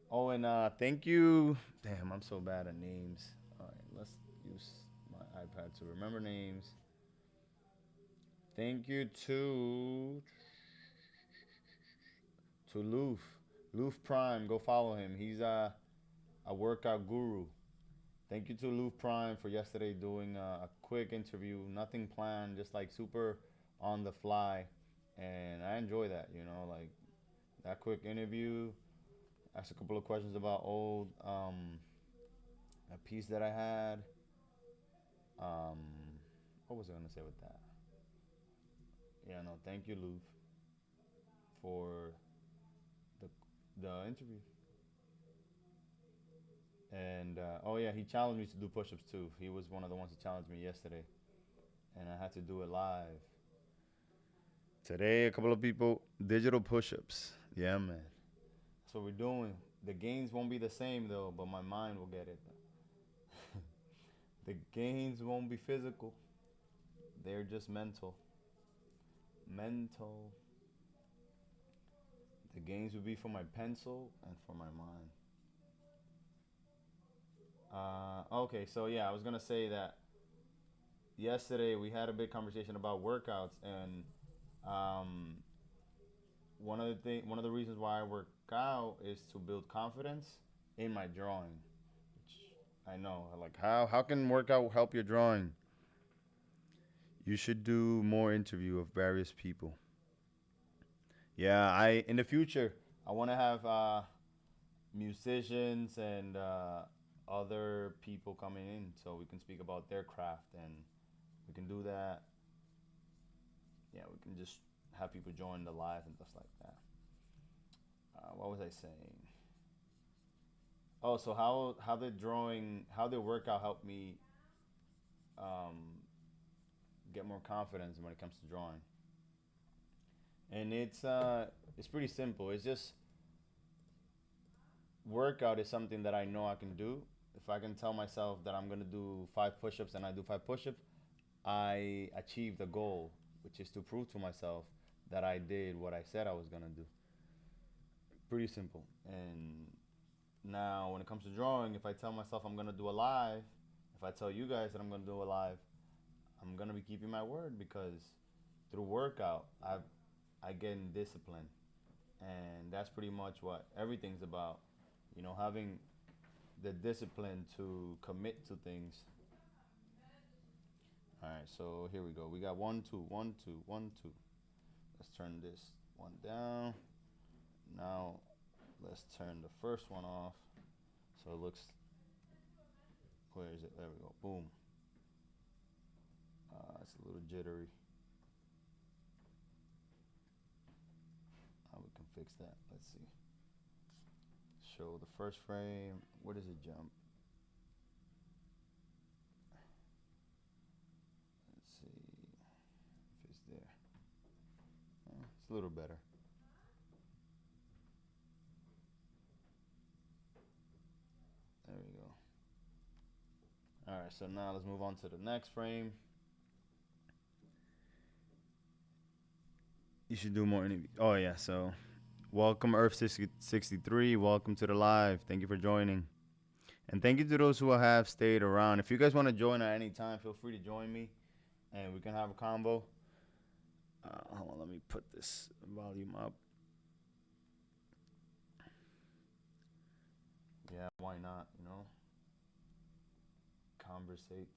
Speaker 1: Oh, and thank you. Damn, I'm so bad at names. All right, let's use my iPad to remember names. Thank you to Loof Prime. Go follow him. He's a workout guru. Thank you to Lou Prime for yesterday doing a quick interview, nothing planned, just like super on the fly, and I enjoy that. Like that quick interview. Asked a couple of questions about old a piece that I had. Um, what was I gonna say with that? Yeah, no, thank you, Lou, for the the interview. And oh yeah, he challenged me to do push-ups too. He was one of the ones who challenged me yesterday, and I had to do it live. Today, a couple of people digital push-ups. Yeah, man. That's what we're doing. The gains won't be the same though, but my mind will get it. The gains won't be physical. They're just mental. Mental. The gains will be for my pencil and for my mind. Okay, so yeah, I was gonna say that yesterday we had a big conversation about workouts, and um, one of the reasons why I work out is to build confidence in my drawing. Which I know, like how can workout help your drawing? You should do more interview of various people. Yeah, I in the future I want to have musicians and other people coming in so we can speak about their craft and we can do that. Yeah, we can just have people join the live and stuff like that. What was I saying? Oh, so how the workout helped me um, get more confidence when it comes to drawing. And it's pretty simple. It's just workout is something that I know I can do. If I can tell myself that I'm gonna do 5 push-ups and I do 5 push-ups, I achieved the goal, which is to prove to myself that I did what I said I was gonna do. Pretty simple. And now, when it comes to drawing, if I tell myself I'm gonna do a live, if I tell you guys that I'm gonna do a live, I'm gonna be keeping my word because through workout, I get in discipline, and that's pretty much what everything's about. You know, having the discipline to commit to things. All right, so here we go. We got 1, 2, 1, 2, 1, 2. Let's turn this one down. Now, let's turn the first one off so it looks. Where is it? There we go. Boom. It's a little jittery. How we can fix that? Let's see. Show the first frame. Where does it jump? Let's see if it's there. It's a little better. There we go. All right, so now let's move on to the next frame. You should do more interviews. Oh yeah, so welcome Earth63. Welcome to the live. Thank you for joining. And thank you to those who have stayed around. If you guys want to join at any time, feel free to join me and we can have a combo. Hold on, let me put this volume up. Yeah, why not, you know? Conversate.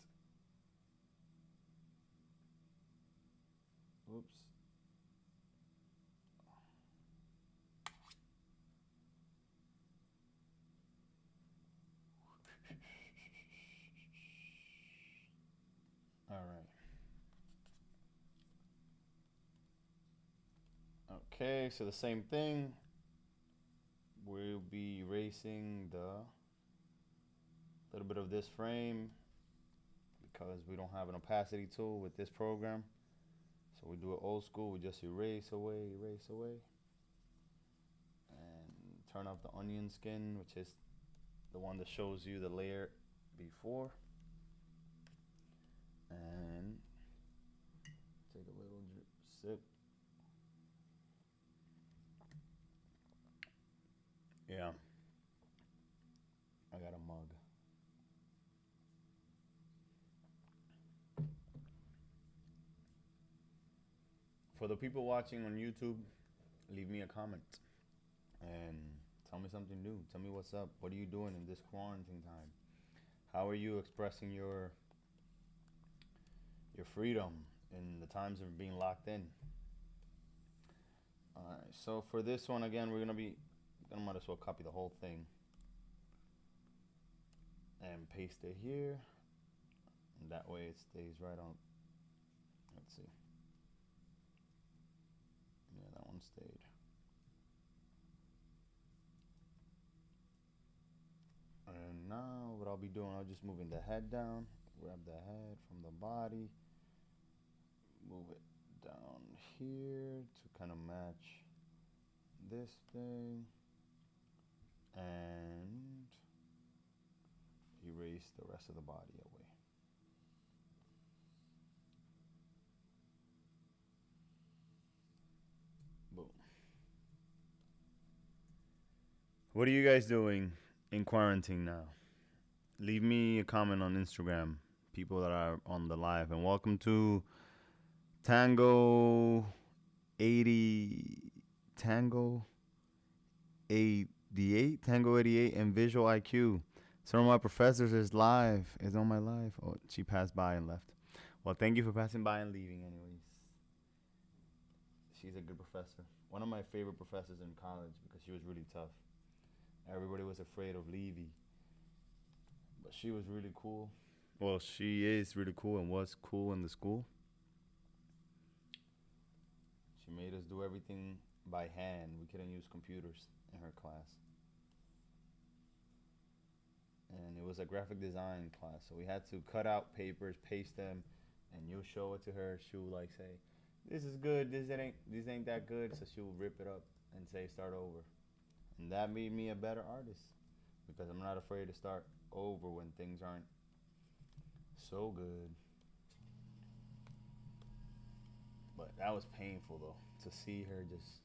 Speaker 1: Oops. All right. Okay, so the same thing. We'll be erasing the little bit of this frame because we don't have an opacity tool with this program. So we do it old school. We just erase away, and turn off the onion skin, which is the one that shows you the layer before. And take a little sip. Yeah. I got a mug. For the people watching on YouTube, leave me a comment and tell me something new. Tell me what's up. What are you doing in this quarantine time? How are you expressing your freedom in the times of being locked in? All right. So for this one again, we're gonna might as well copy the whole thing and paste it here, and that way it stays right on. Let's see. Yeah, that one stayed. And now what I'll be doing, I'll just moving the head down, grab the head from the body, move it down here to kind of match this thing, and erase the rest of the body away. Boom. What are you guys doing in quarantine now? Leave me a comment on Instagram, people that are on the live, and welcome to Tango 88, and Visual IQ. Some of my professors is on my live. Oh, she passed by and left. Well, thank you for passing by and leaving, anyways. She's a good professor. One of my favorite professors in college because she was really tough. Everybody was afraid of Levy, but she was really cool. Well, she is really cool and was cool in the school. She made us do everything by hand. We couldn't use computers in her class. And it was a graphic design class, so we had to cut out papers, paste them, and you'll show it to her. She'll like say, "This is good. This ain't that good." So she'll rip it up and say, "Start over." And that made me a better artist because I'm not afraid to start over when things aren't so good. But that was painful though to see her just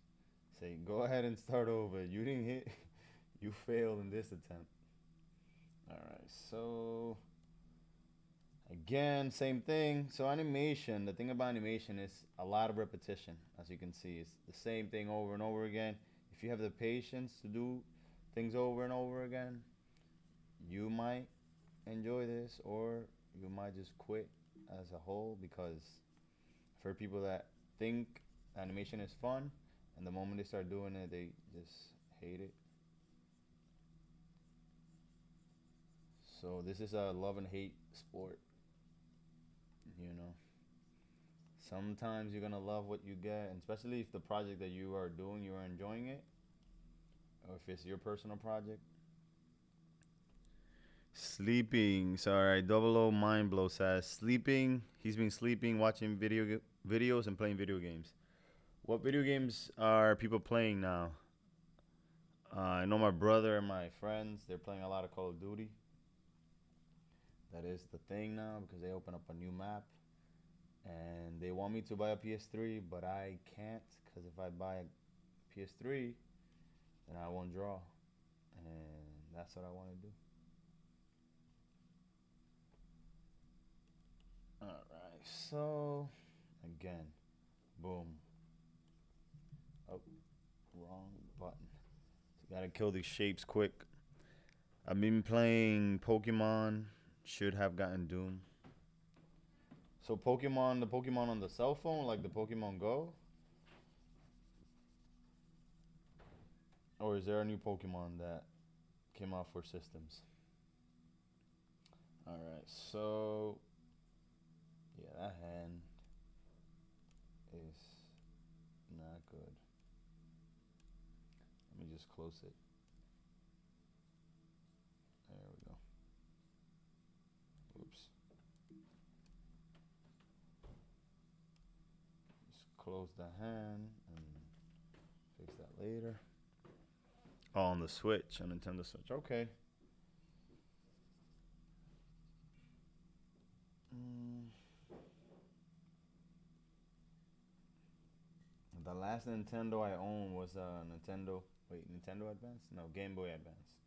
Speaker 1: say, "Go ahead and start over. You didn't hit. You failed in this attempt." All right, so again, same thing. So animation, the thing about animation is a lot of repetition. As you can see, it's the same thing over and over again. If you have the patience to do things over and over again, you might enjoy this, or you might just quit as a whole. Because for people that think animation is fun, and the moment they start doing it, they just hate it. So this is a love and hate sport, you know. Sometimes you're gonna love what you get, and especially if the project that you are doing, you are enjoying it, or if it's your personal project. Sleeping. Sorry, Double O Mind Blow says sleeping. He's been sleeping, watching videos, and playing video games. What video games are people playing now? I know my brother and my friends. They're playing a lot of Call of Duty. That is the thing now because they open up a new map, and they want me to buy a PS3, but I can't because if I buy a PS3, then I won't draw, and that's what I want to do. Alright, so again, boom. Oh, wrong button. So gotta kill these shapes quick. I've been playing Pokemon. Should have gotten Doom. So Pokemon, the Pokemon on the cell phone, like the Pokemon Go? Or is there a new Pokemon that came out for systems? Alright, so yeah, that hand is not good. Let me just close it. There we go. Oops. Just close the hand and fix that later. Oh, on the Switch, on Nintendo Switch. Okay. The last Nintendo I owned was Nintendo. Wait, Nintendo Advance? No, Game Boy Advance.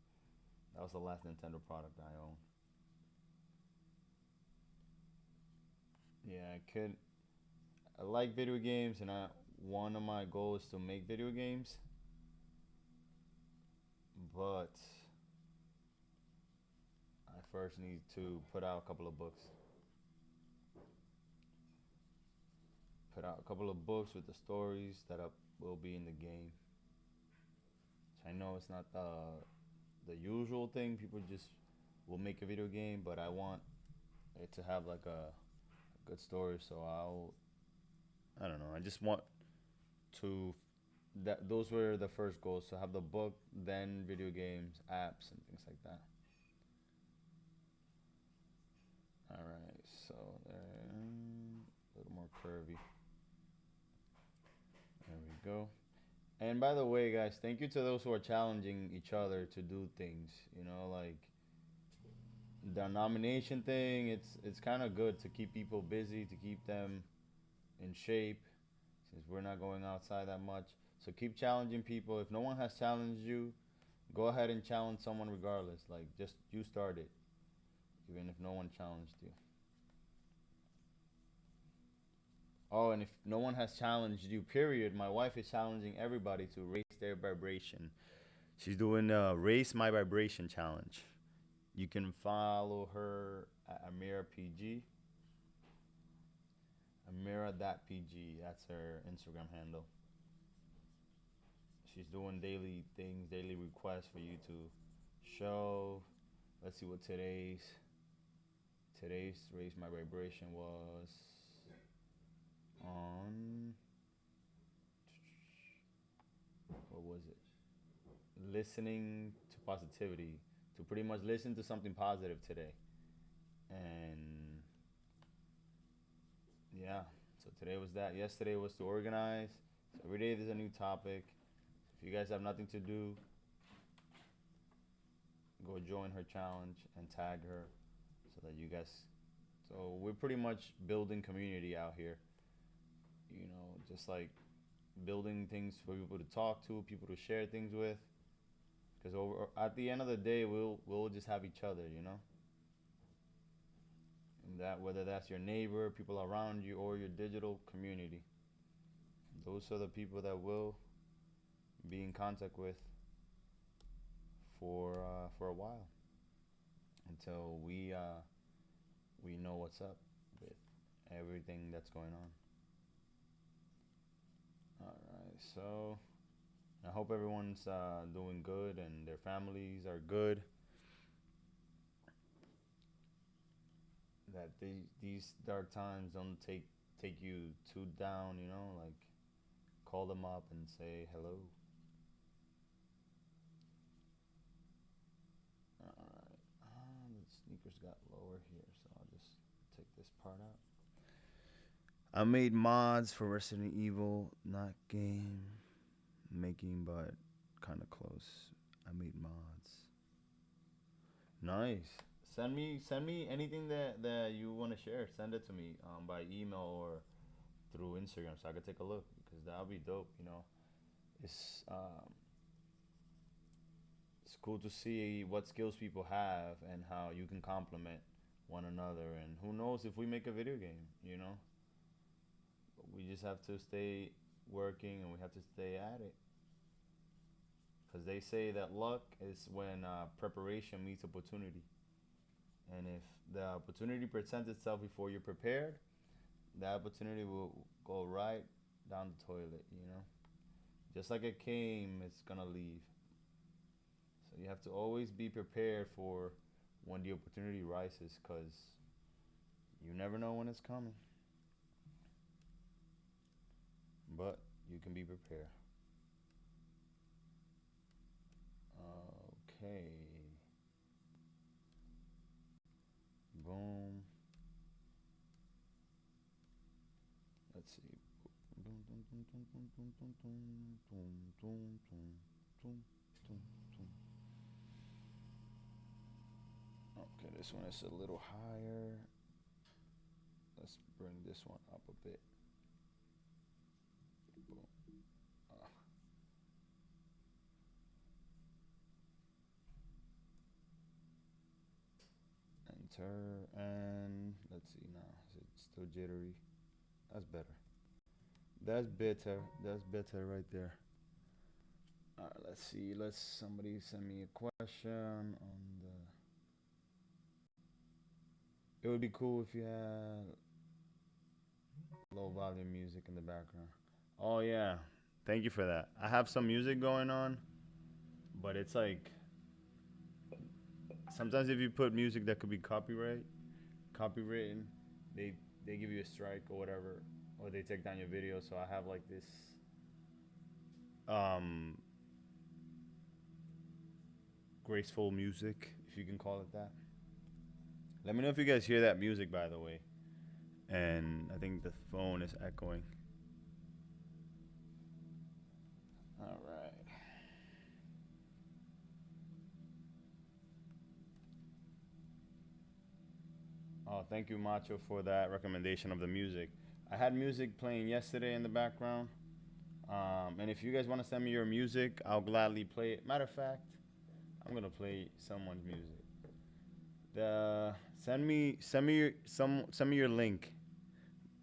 Speaker 1: That was the last Nintendo product I owned. Yeah, I could. I like video games, and one of my goals is to make video games. But I first need to put out a couple of books. Put out a couple of books with the stories that will be in the game. I know it's not the usual thing. People just will make a video game, but I want it to have like a good story. So I don't know. I just want to. Those were the first goals. So have the book, then video games, apps, and things like that. All right. So there, a little more curvy. There we go. And by the way, guys, thank you to those who are challenging each other to do things. You know, like the nomination thing. It's kind of good to keep people busy, to keep them in shape, since we're not going outside that much. So keep challenging people. If no one has challenged you, go ahead and challenge someone regardless. Like just you start it, even if no one challenged you. Oh, and if no one has challenged you, period, my wife is challenging everybody to raise their vibration. She's doing a Raise My Vibration challenge. You can follow her at Amira PG. Amira.pg. That's her Instagram handle. She's doing daily things, daily requests for you to show. Let's see what today's raise my vibration was on, what was it? Listening to positivity, to pretty much listen to something positive today. And yeah, so today was that. Yesterday was to organize. So every day there's a new topic. If you guys have nothing to do, go join her challenge and tag her so that you guys. So we're pretty much building community out here. You know, just like building things for people to talk to, people to share things with. Because over at the end of the day, we'll just have each other, you know. And that whether that's your neighbor, people around you, or your digital community, those are the people that will be in contact with for a while until we know what's up with everything that's going on. All right, so I hope everyone's doing good and their families are good. That these dark times don't take you too down, you know, like call them up and say hello. Alright, the sneakers got lower here, so I'll just take this part out. I made mods for Resident Evil, not game making, but kind of close. I made mods. Nice. Send me anything that you want to share. Send it to me by email or through Instagram so I could take a look because that'll be dope. You know, it's it's cool to see what skills people have and how you can complement one another. And who knows if we make a video game, you know? But we just have to stay working and we have to stay at it. Because they say that luck is when preparation meets opportunity. And if the opportunity presents itself before you're prepared, that opportunity will go right down the toilet, you know? Just like it came, it's gonna leave. So you have to always be prepared for when the opportunity rises, because you never know when it's coming. But you can be prepared. Okay. Boom. Let's see. Okay, this one is a little higher. Let's bring this one up a bit. Boom. Enter, and let's see now. Is it still jittery? That's better. That's better. That's better right there. Alright, let's see. Somebody send me a question on the. It would be cool if you had low volume music in the background. Oh yeah, thank you for that. I have some music going on, but it's like sometimes if you put music that could be copywritten, they give you a strike or whatever, or they take down your video. So I have like this graceful music, if you can call it that. Let me know if you guys hear that music, by the way. And I think the phone is echoing. All right. Oh, thank you, Macho, for that recommendation of the music. I had music playing yesterday in the background. And if you guys want to send me your music, I'll gladly play it. Matter of fact, I'm gonna play someone's music. Send me your link.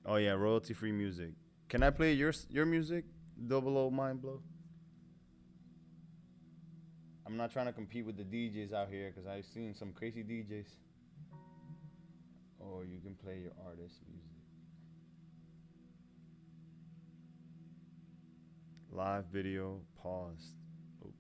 Speaker 1: Oh yeah, royalty free music. Can I play your music? Double O Mind Blow. I'm not trying to compete with the DJs out here because I've seen some crazy DJs. Or you can play your artist music. Live video paused. Oh.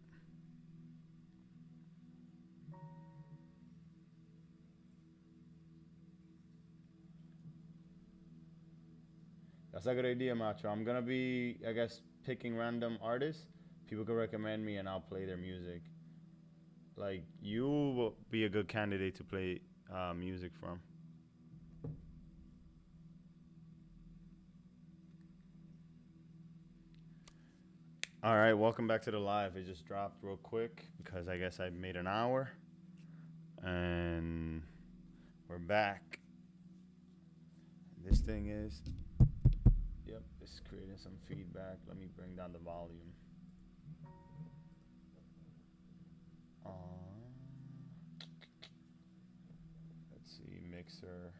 Speaker 1: That's a good idea, Macho. I'm gonna be, I guess, picking random artists. People can recommend me, and I'll play their music. Like you will be a good candidate to play music from. All right, welcome back to the live. It just dropped real quick because I guess I made an hour, and we're back. This thing is, yep, it's creating some feedback. Let me bring down the volume. Let's see, mixer.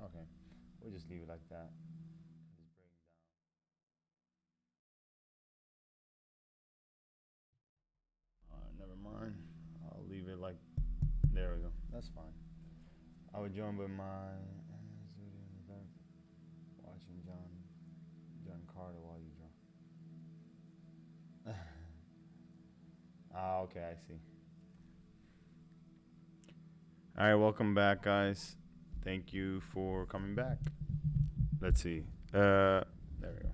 Speaker 1: Okay, we'll just leave it like that. Never mind. I'll leave it like. There we go. That's fine. I would join with my watching John Carter while you draw. Ah, okay, I see. All right, welcome back, guys. Thank you for coming back. Let's see. There we go.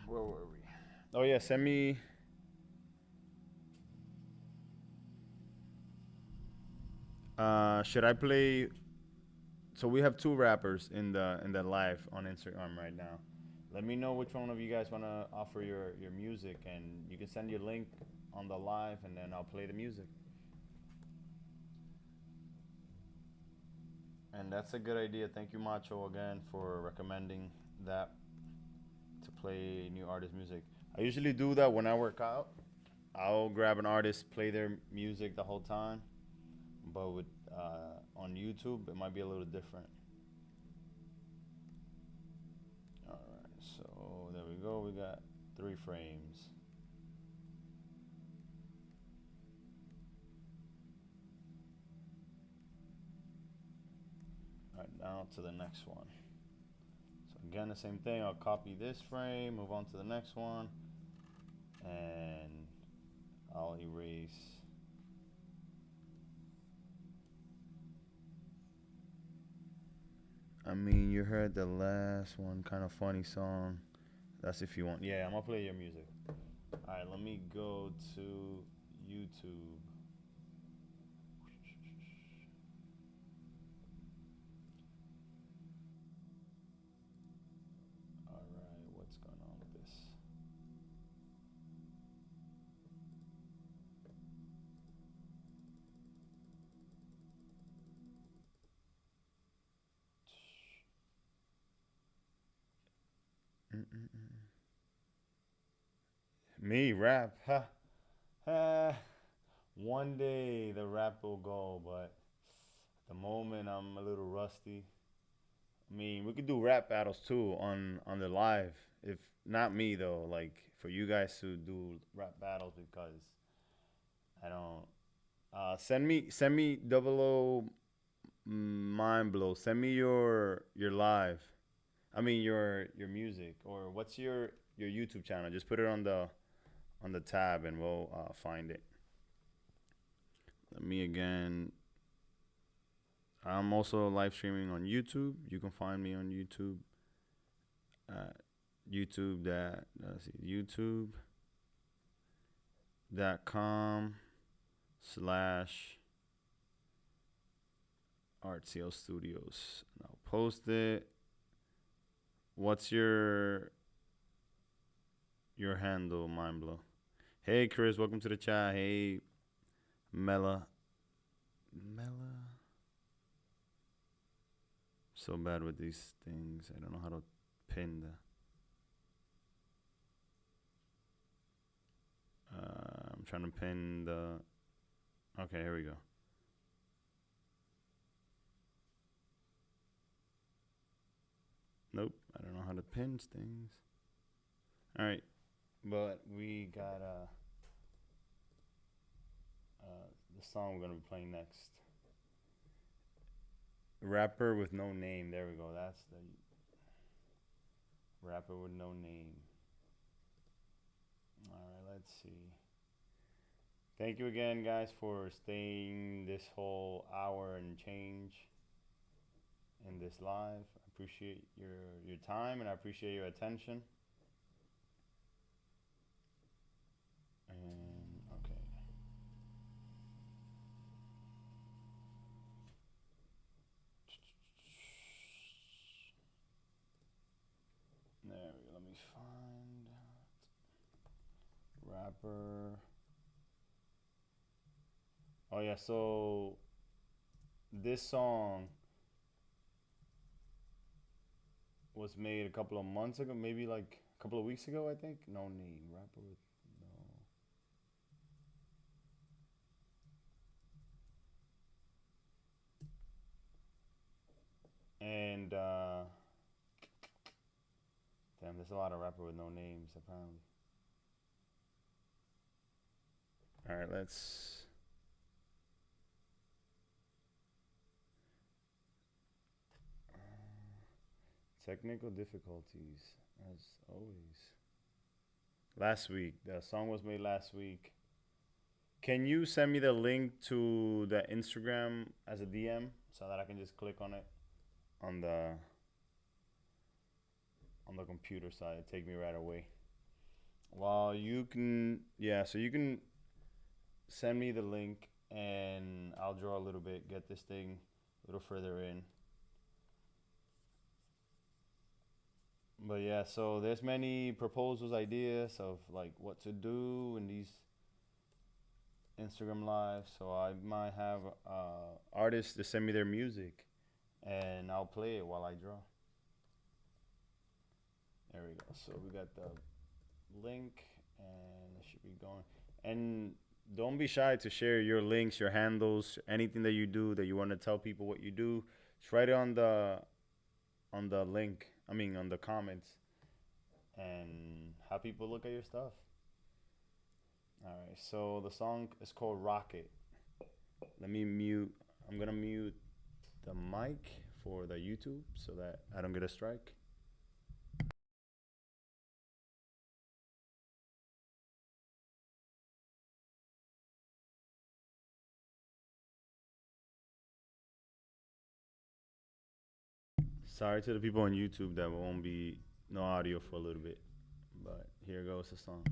Speaker 1: Where were we? Oh yeah, send me. Should I play? So we have two rappers in the live on Instagram right now. Let me know which one of you guys want to offer your music, and you can send your link on the live, and then I'll play the music. And that's a good idea. Thank you, Macho, again for recommending that to play new artist music. I usually do that when I work out. I'll grab an artist, play their music the whole time, but with on YouTube, it might be a little different. All right, so there we go. We got 3 frames. All right, now to the next one. So again, the same thing. I'll copy this frame, move on to the next one, and I'll erase. I mean, you heard the last one, kind of funny song. That's if you want. Yeah, I'm gonna play your music. All right, let me go to YouTube. All right, what's going on with this? Me rap, ha, ha. One day the rap will go, but at the moment I'm a little rusty. I mean, we could do rap battles too on the live. If not me though, like for you guys to do rap battles because I don't. Send me double O mind blow. Send me your live. I mean your music or what's your YouTube channel. Just put it on the tab and we'll find it. Let me again. I'm also live streaming on YouTube. You can find me on YouTube. YouTube that let's see, YouTube.com/Artclstudios. And I'll post it. What's your handle, Mindblow? Hey Chris, welcome to the chat. Hey Mela. So bad with these things. I don't know how to pin the. I'm trying to pin the. Okay, here we go. Nope, I don't know how to pin things. All right, but we got the song we're gonna be playing next. Rapper with no name. There we go. That's the rapper with no name. All right, let's see. Thank you again, guys, for staying this whole hour and change in this live. I appreciate your time and I appreciate your attention. And okay. There we go. Let me find rapper. Oh yeah, so this song was made a couple of months ago, maybe like a couple of weeks ago, I think. No name, rapper with no. And damn, there's a lot of rapper with no names apparently. All right, let's. Technical difficulties, as always. Last week, the song was made last week. Can you send me the link to the Instagram as a DM so that I can just click on it on the computer side? Take me right away. Well, you can, yeah. So you can send me the link, and I'll draw a little bit. Get this thing a little further in. But yeah, so there's many proposals, ideas of like what to do in these Instagram live. So I might have artists to send me their music, and I'll play it while I draw. There we go. So we got the link, and it should be going. And don't be shy to share your links, your handles, anything that you do that you want to tell people what you do. Just write it on the link. I mean, on the comments, and have people look at your stuff. All right. So the song is called Rocket. Let me mute. I'm gonna mute the mic for the YouTube so that I don't get a strike. Sorry to the people on YouTube that won't be no audio for a little bit, but here goes the song.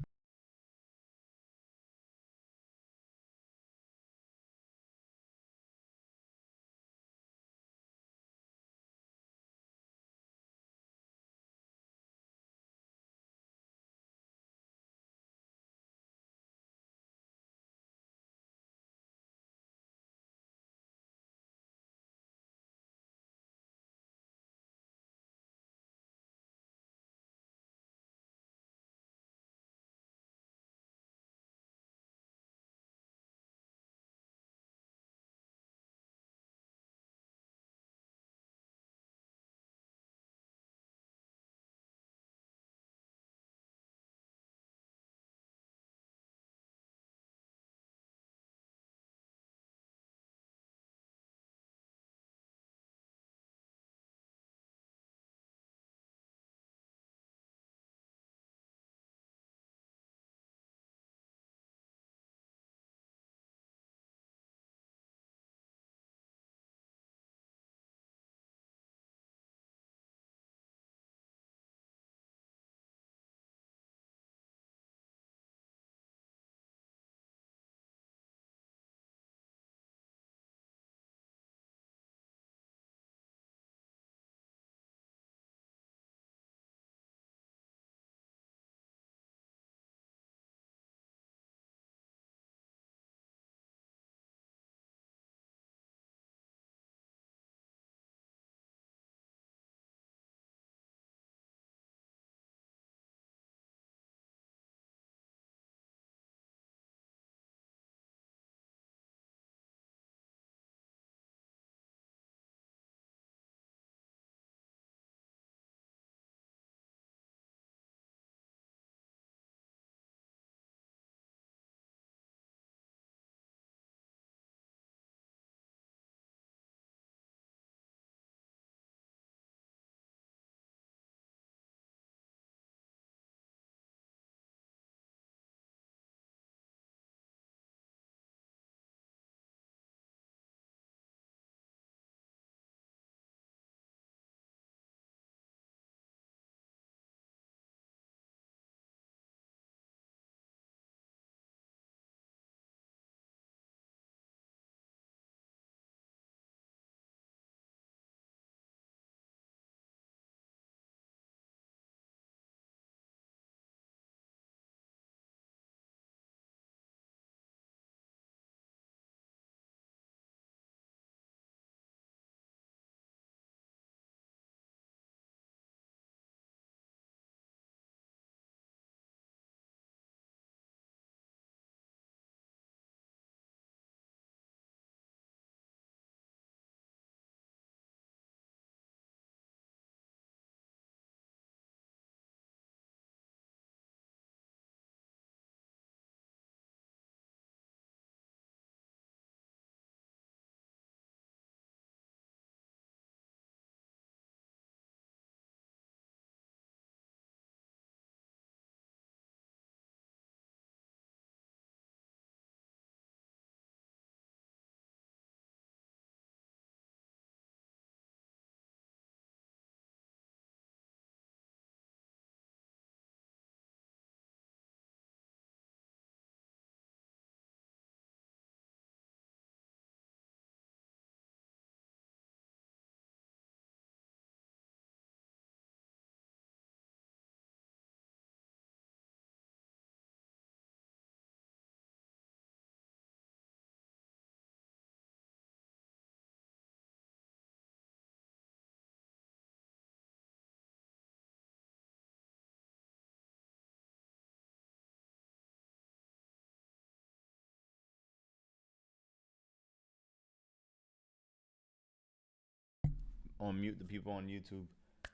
Speaker 1: on mute the people on YouTube.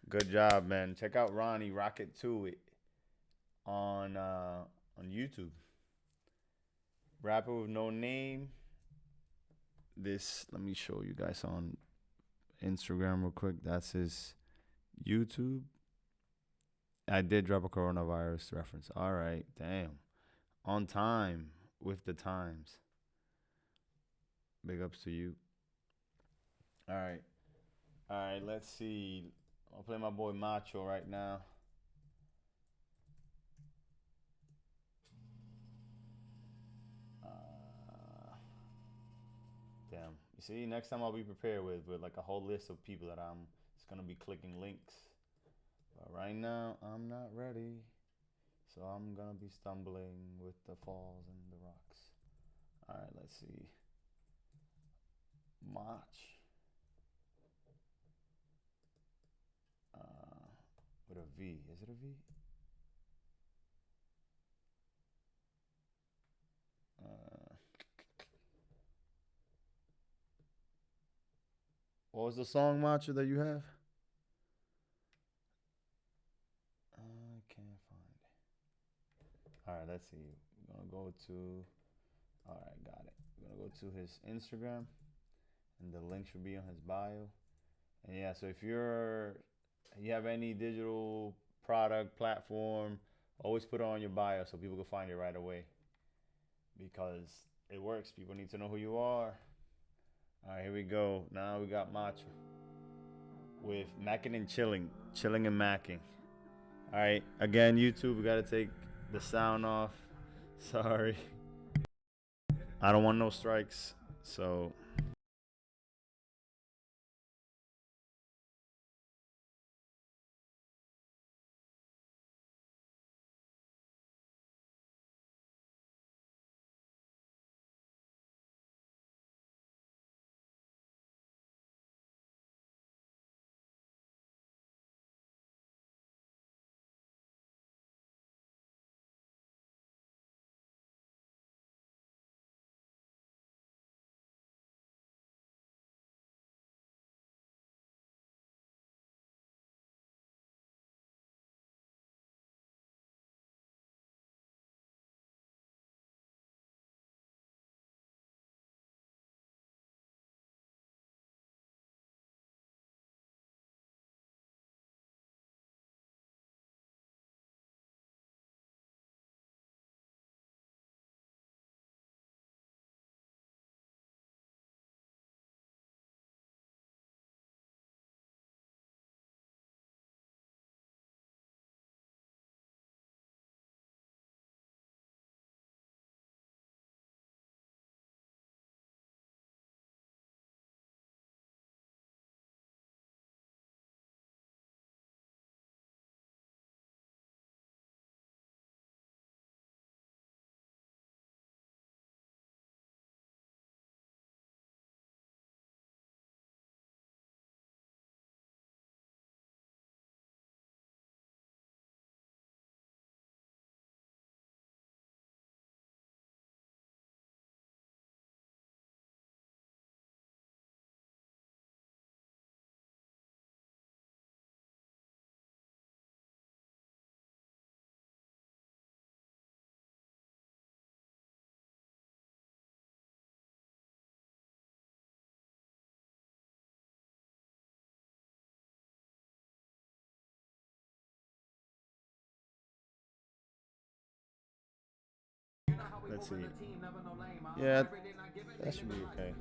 Speaker 1: Good job, man. Check out Ronnie Rock It To It on YouTube. Rapper with no name. This, let me show you guys on Instagram real quick. That's his YouTube. I did drop a coronavirus reference. All right, damn. On time with the times. Big ups to you. All right. All right, let's see. I'll play my boy Macho right now. Damn. You see, next time I'll be prepared with like a whole list of people that I'm just gonna be clicking links. But right now, I'm not ready. So I'm gonna be stumbling with the falls and the rocks. All right, let's see. March. With a V. Is it a V? What was the song, Macho, that you have? I can't find it. All right, let's see. We're gonna go to. All right, got it. We're gonna go to his Instagram, and the link should be on his bio. And yeah, so if you have any digital product platform, always put it on your bio so people can find it right away. Because it works. People need to know who you are. All right, here we go. Now we got Macho with Mackin and Chilling and Mackin. All right, again, YouTube, we gotta take the sound off. Sorry, I don't want no strikes. So let's see. Yeah, that should be okay.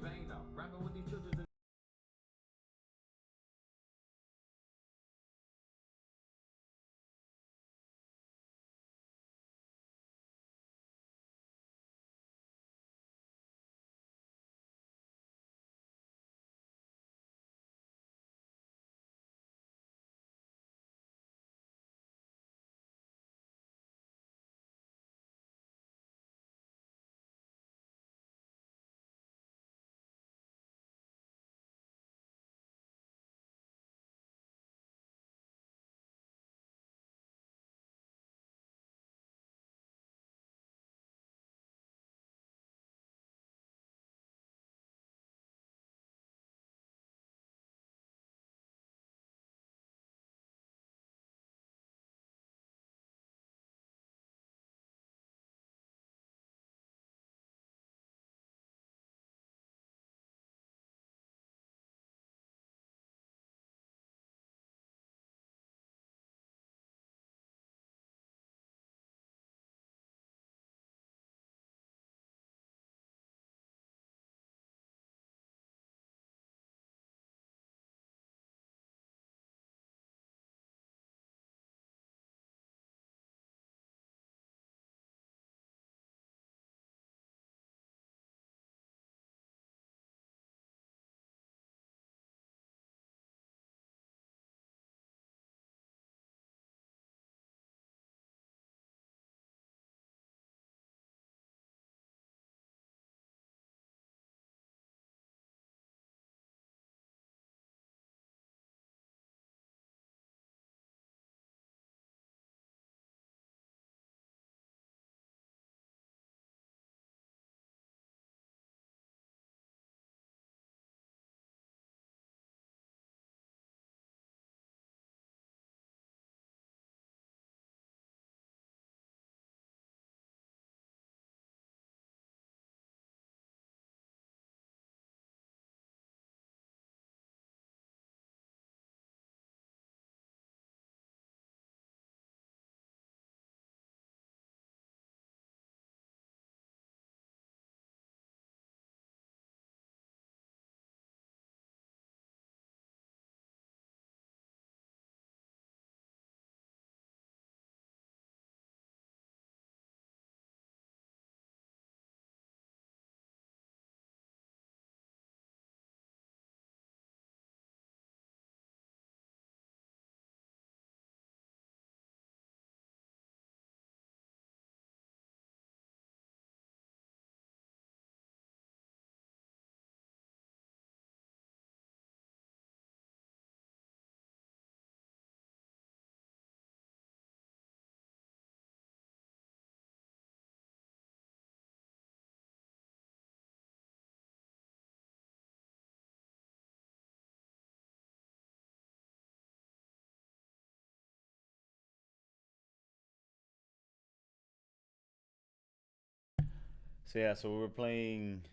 Speaker 1: So yeah, so we were playing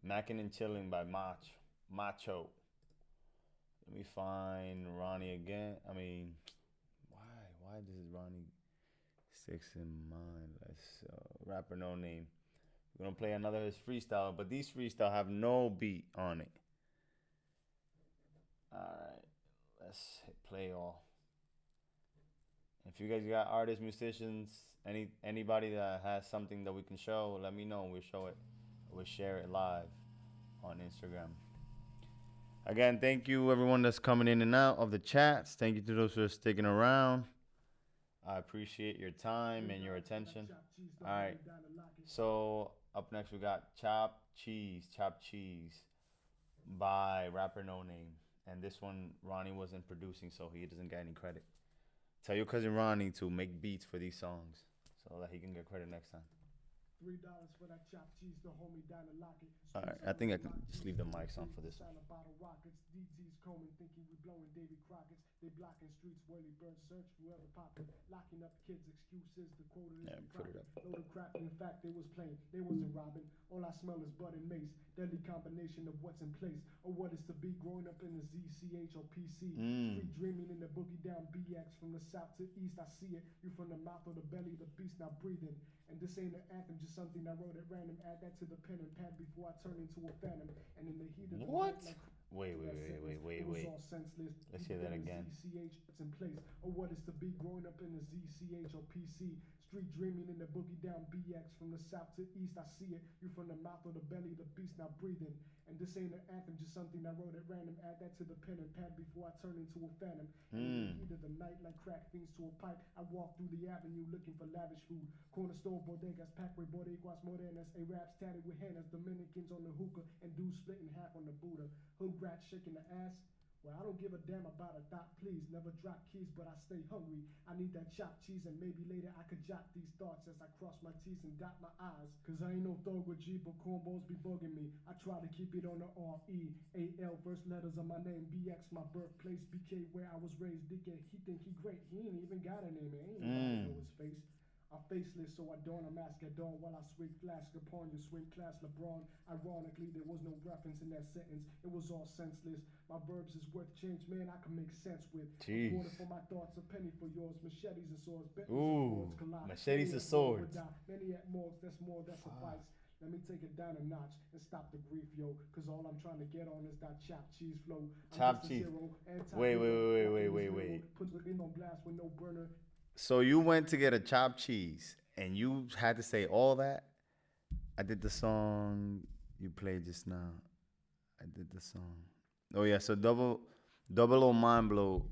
Speaker 1: Mackin and Chillin by Macho. Let me find Ronnie again. I mean, why does Ronnie sticks in mind? Let's rapper no name. We're gonna play another his freestyle, but these freestyle have no beat on it. All right, let's hit play all. If you guys got artists, musicians, anybody that has something that we can show, let me know. We'll show it. We'll share it live on Instagram. Again, thank you everyone that's coming in and out of the chats. Thank you to those who are sticking around. I appreciate your time and your attention. All right. So up next we got Chop Cheese by rapper No Name, and this one Ronnie wasn't producing, so he doesn't get any credit. Tell your cousin Ronnie to make beats for these songs so that he can get credit next time. $3 for that chopped cheese to hold me down and lock it. Alright, I think I can just leave the mics on for this one. Rockets, DT's combing, thinking we blowing Davy Crockett's. They blocking streets, whirly bird search, whoever popping. Locking up kids, excuses, the quote is yeah, put it up. Load of crap, in fact, they was playing. They wasn't robbing. All I smell is bud and mace. Deadly combination of what's in place. Or what is to be growing up in the ZCH or PC. Street dreaming in the boogie down BX. From the south to east, I see it. You from the mouth or the belly of the beast, now breathing. And this ain't an anthem, just something I wrote at random. Add that to the pen and pad before I turn into a phantom. And in the heat of the night, like wait. All senseless. Let's hear that again. ZCH in place, or what is to be growing up in the ZCH or PC. Street dreaming in the boogie down BX. From the south to east, I see it. You from the mouth or the belly of the beast, now breathing. And this ain't an anthem, just something I wrote at random. Add that to the pen and pad before I turn into a phantom. And in the heat of the night, like crack things to a pipe, I walk through the avenue looking for lavish food. Corner store bodegas, packway bodegas morenas, Arabs tatted with hennas, Dominicans on the hookah, and dudes split in half on the Buddha. Hood rats shaking the ass. Well, I don't give a damn about a thought, please. Never drop keys, but I stay hungry. I need that chopped cheese, and maybe later I could jot these thoughts as I cross my T's and dot my I's. Cause I ain't no thug with G, but cornballs be bugging me. I try to keep it on the R-E-A-L, first letters of my name. BX, my birthplace. BK, where I was raised. DK, he think he great. He ain't even got a name, man. Ain't nobody know his face. I'm faceless, so I don a mask at dawn while I swing flask upon your swing class LeBron. Ironically, there was no reference in that sentence. It was all senseless. My verbs is worth change, man. I can make sense with. Jeez. A quarter for my thoughts, a penny for yours. Machetes and swords, Bentleys and collide. Machetes and swords. Many at morgues, that's more, that's suffice. Let me take it down a notch and stop the grief, yo. Cause all I'm trying to get on is that chopped cheese flow. Chopped cheese. Wait. Put the in on blast with no burner. So you went to get a chopped cheese and you had to say all that? I did the song you played just now. I did the song. Oh yeah, so Double O Mind Blow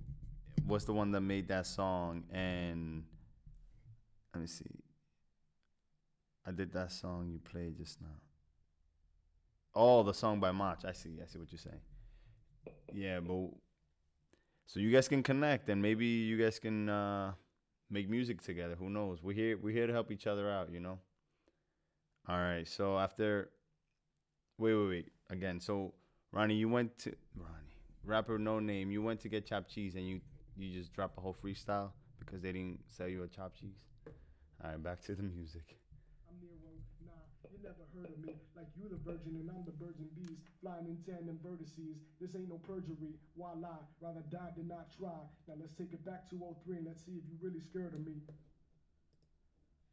Speaker 1: was the one that made that song, and let me see. I did that song you played just now. Oh, the song by Mach. I see what you're saying. Yeah, but so you guys can connect and maybe you guys can make music together. Who knows? We're here to help each other out, you know. All right. So after, wait. Again. So Ronnie, rapper No Name. You went to get chopped cheese and you just drop a whole freestyle because they didn't sell you a chopped cheese. All right. Back to the music. I'm Nero. Nah, you never heard of me. Like you the virgin and I'm the birds and bees flying in tandem vertices. This ain't no perjury. Why lie? Rather die than not try. Now let's take it back to 03 and let's see if you really scared of me.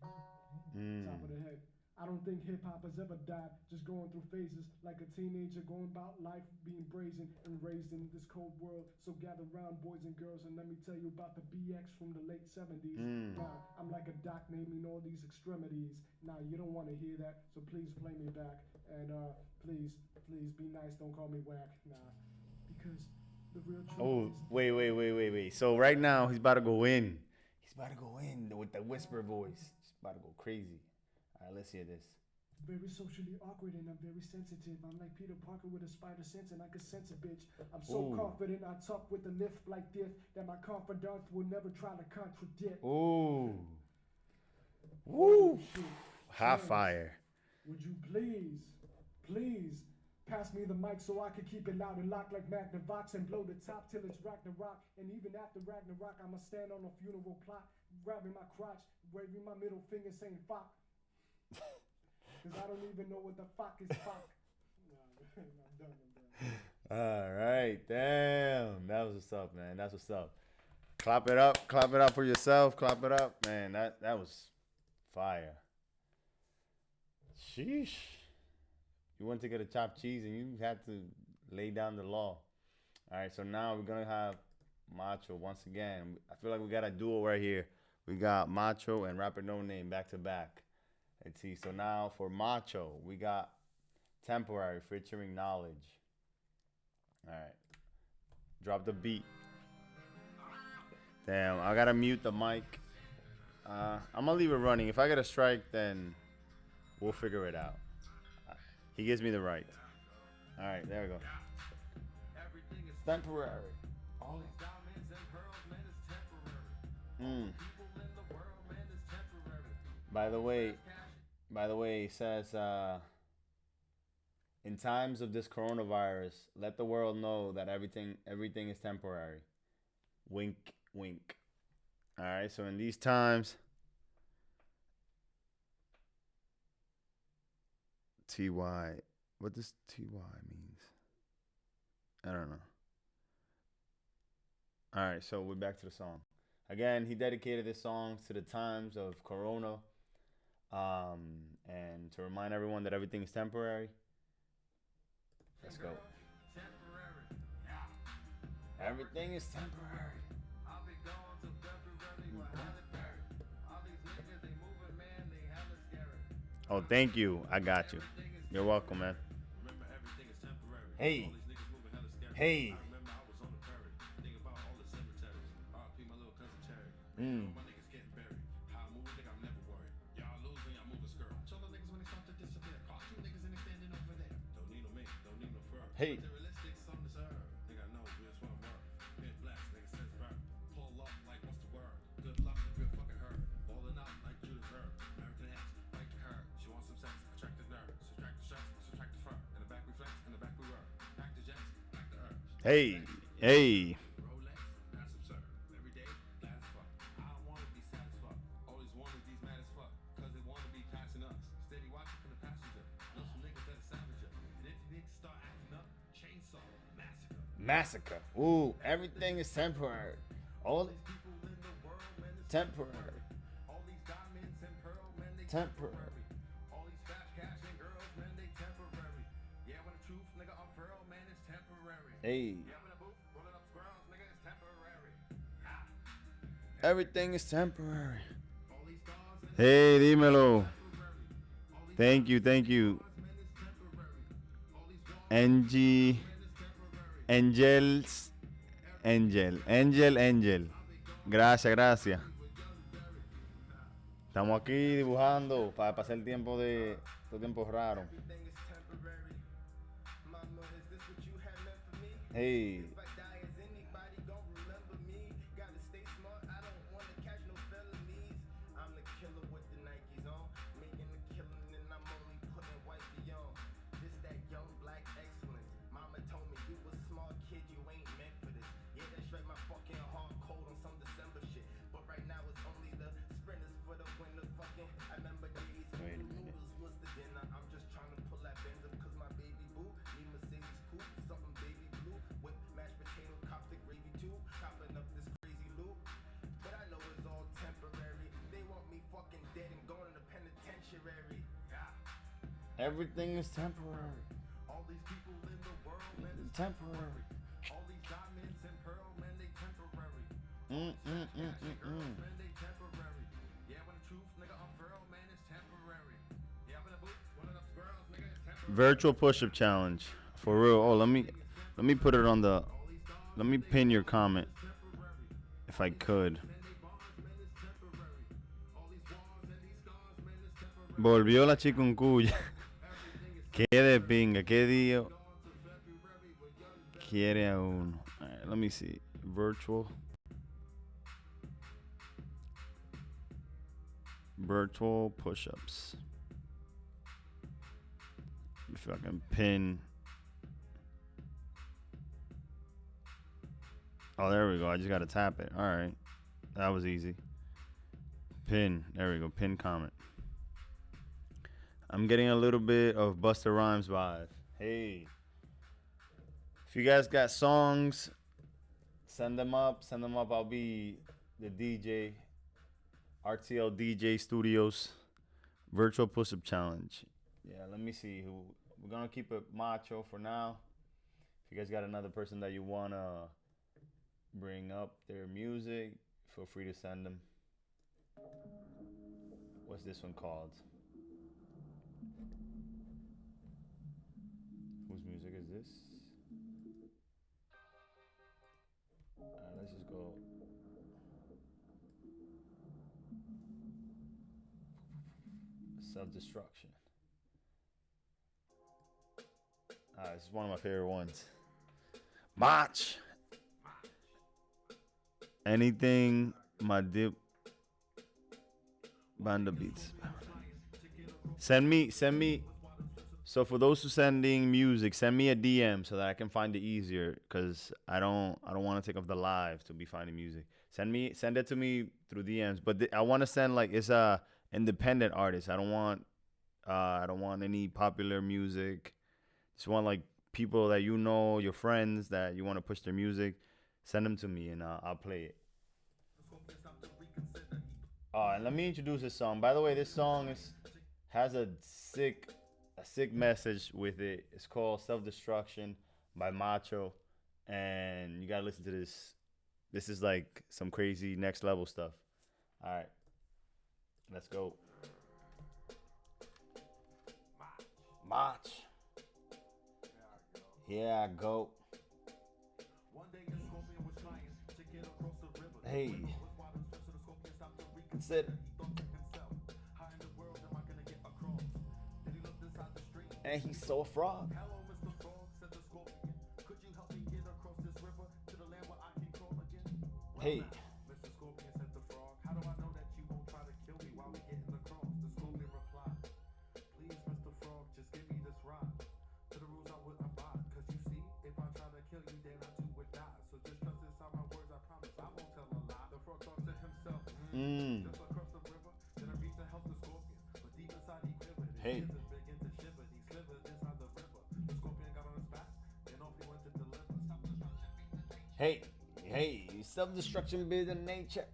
Speaker 1: Top of the head. I don't think hip-hop has ever died, just going through phases like a teenager going about life, being brazen and raised in this cold world. So gather round, boys and girls, and let me tell you about the BX from the late 70s. Nah, I'm like a doc naming all these extremities. Nah, you don't want to hear that, so please play me back. And please be nice, don't call me whack. Nah, because the real truth is... Wait. So right now, he's about to go in. He's about to go in with the whisper voice. He's about to go crazy. All right, let's hear this. Very socially awkward and I'm very sensitive. I'm like Peter Parker with a spider sense and I can sense a bitch. I'm so confident I talk with a lift like this that my confidants will never try to contradict. Ooh. Woo. Hot fire. Would you please pass me the mic so I can keep it loud and locked like Magnavox and blow the top till it's Ragnarok. And even after Ragnarok, I'ma stand on a funeral plot, grabbing my crotch, waving my middle finger saying fuck.
Speaker 2: Because I don't even know what the fuck is fuck. No, I'm done.
Speaker 1: All right, damn. That was what's up, man. That's what's up. Clap it up. Clap it up for yourself. Clap it up, man. That was fire. Sheesh. You went to get a chopped cheese and you had to lay down the law. All right, so now we're gonna have Macho once again. I feel like we got a duo right here. We got Macho and Rapper No Name back to back. Let's see. So now for Macho, we got Temporary featuring Knowledge. All right, drop the beat. Damn, I gotta mute the mic. I'm gonna leave it running. If I get a strike, then we'll figure it out. He gives me the right. All right, there we go. Temporary. Oh. By the way, it says in times of this coronavirus, let the world know that everything is temporary. Wink, wink. All right. So in these times, TY. What does TY means? I don't know. All right. So we're back to the song. Again, he dedicated this song to the times of Corona, and to remind everyone that everything is temporary. Let's go. Everything is temporary. Oh, thank you. I got you. You're welcome, man. Hey. Hey. Hey. Hey, hey. Massacre. Ooh, everything is temporary. All temporary. Temporary. Hey. Everything is temporary. Hey, dímelo. Thank you, thank you. Angie. Angels. Angel. Gracias, gracias. Estamos aquí dibujando para pasar el tiempo de estos tiempos raros. Hey. Everything is temporary. All these people in the world, man, is temporary. All these diamonds and pearl, man, they temporary. Man, they temporary. Yeah, when the truth, nigga, unfurl, man, it's temporary. Yeah, when the boot, one of those girls, nigga, it's temporary. Virtual push-up challenge. For real. Oh, let me put it on the. Let me pin your comment, if I could. Volvió la chikungunya. Qué de pinga, qué día quiere a uno. Right, let me see. Virtual push-ups. If I can pin. Oh, there we go. I just gotta tap it. All right, that was easy. Pin. There we go. Pin comment. I'm getting a little bit of Busta Rhymes vibe. Hey, if you guys got songs, send them up. Send them up. I'll be the DJ. Artclstudios virtual push-up challenge. Yeah, let me see who. We're gonna keep it macho for now. If you guys got another person that you wanna bring up their music, feel free to send them. What's this one called? Whose music is this? Let's just go. Self-destruction. This is one of my favorite ones. Mach. Anything my dip banda beats. Send me. So for those who sending music, send me a DM so that I can find it easier. Cause I don't want to take off the live to be finding music. Send it to me through DMs. But I want to send like it's a independent artist. I don't want any popular music. Just want like people that you know, your friends that you want to push their music. Send them to me and I'll play it. And let me introduce this song. By the way, this song has a sick message with it. It's called Self-Destruction by Macho. And you gotta listen to this. This is like some crazy next level stuff. Alright. Let's go. Mach. Yeah, go. Hey. Consider. And he's so a frog. Hey. Hey. Hey, self-destruction be the nature.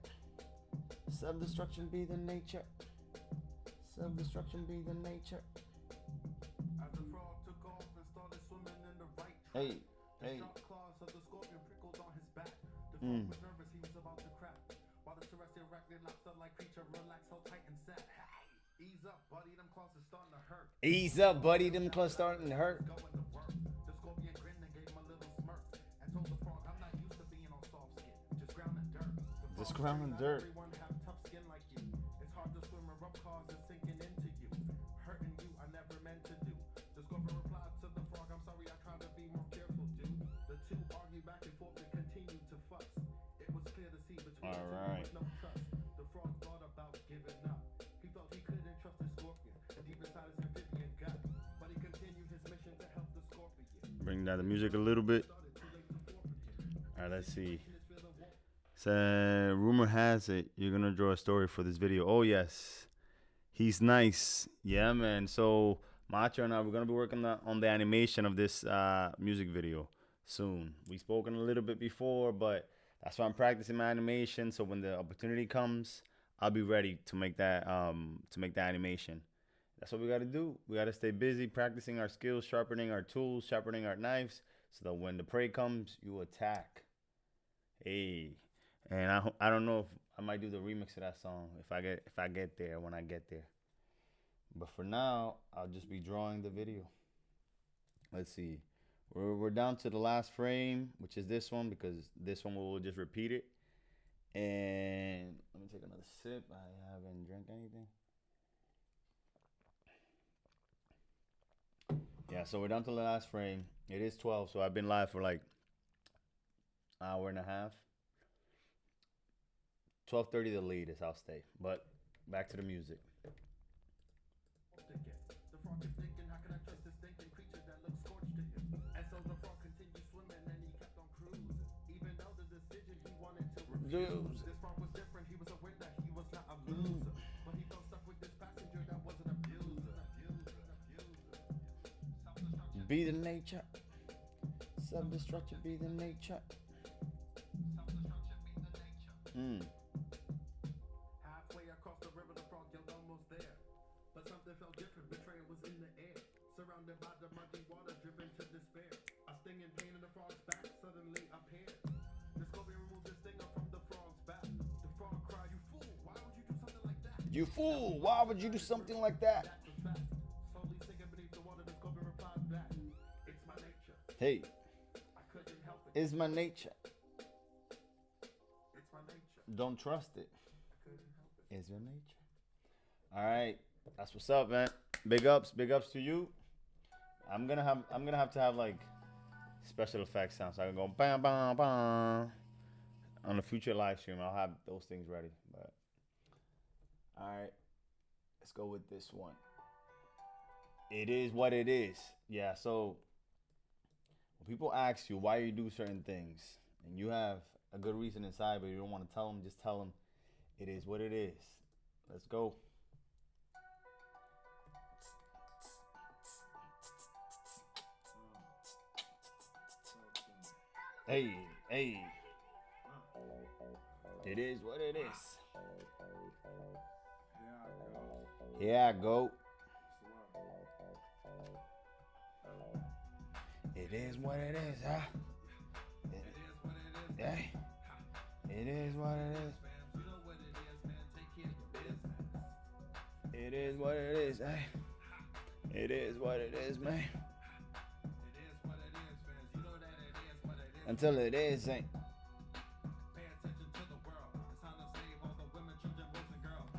Speaker 1: Self-destruction be the nature. Self-destruction be the nature. Hey. Ease up, buddy, them claws starting to hurt. Just ground and dirt. Alright. Bring down the music a little bit. Alright, let's see. So, rumor has it you're gonna draw a story for this video. Oh yes, he's nice. Yeah, man. So Macho and I, we're gonna be working on the animation of this music video soon. We've spoken a little bit before, but that's why I'm practicing my animation. So when the opportunity comes, I'll be ready to make that animation. That's what we gotta do. We gotta stay busy practicing our skills, sharpening our tools, sharpening our knives, so that when the prey comes, you attack. Hey. And I don't know if I might do the remix of that song if I get there when I get there. But for now, I'll just be drawing the video. Let's see. We're down to the last frame, which is this one, because this one we'll just repeat it. And let me take another sip. I haven't drank anything. Yeah, so we're down to the last frame. It is 12, so I've been live for like an hour and a half. 12:30 the latest, I'll stay. But back to the music. be the nature. Self-destruction be the nature.
Speaker 3: Halfway across the river, the frog yelled almost there. But something felt different. Betrayal was in the air. Surrounded by the muddy water, driven to despair. A stinging pain in the frog's back suddenly appeared. The scorpion removed the stinger from the frog's back. The frog cried, "You fool! Why would you do something like that?"
Speaker 1: You fool! Why would you do something like that?
Speaker 3: That's a fact. Slowly sinking beneath the water, the scorpion replied back, "It's my nature.
Speaker 1: Hey,
Speaker 3: I couldn't help it.
Speaker 1: it's my nature.
Speaker 3: It's my nature.
Speaker 1: Don't trust it.
Speaker 3: I couldn't help it."
Speaker 1: It's your nature. All right, that's what's up, man. Big ups to you. I'm gonna have to have like special effects sound, so I can go bam bam bam on the future live stream. I'll have those things ready. But all right, let's go with this one. It is what it is. Yeah. So when people ask you why you do certain things, and you have a good reason inside, but you don't want to tell them, just tell them it is what it is. Let's go. Hey, hey. It is what it is. Here I go. It is what it is, huh? Hey. It is what it is. It is what it is, hey. It is what it is, man. Until it is, ain't.
Speaker 3: Pay attention to the world. It's time to save all the women, children, boys, and girls.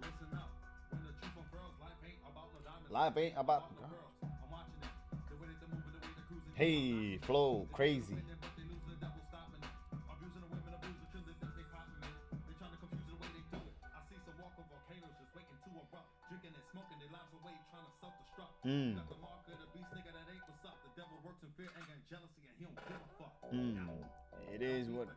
Speaker 3: Listen up. When the truth unfurls, life ain't about no diamonds.
Speaker 1: Life ain't about
Speaker 3: the girls. I'm watching it. The way that they're moving, the way they're cruising.
Speaker 1: Hey, flow, crazy.
Speaker 3: But they losing the devil stopping it. Abusing the women, abusing the children, think they popping it. They trying to confuse the way they do it. I see some walk on volcanoes just waiting to erupt. Drinking and smoking their lives away, trying to self-destruct. Got the mark of the beast, nigga, that ain't what's up. The devil works in fear, anger, and jealousy, and he don't give a fuck.
Speaker 1: It is what.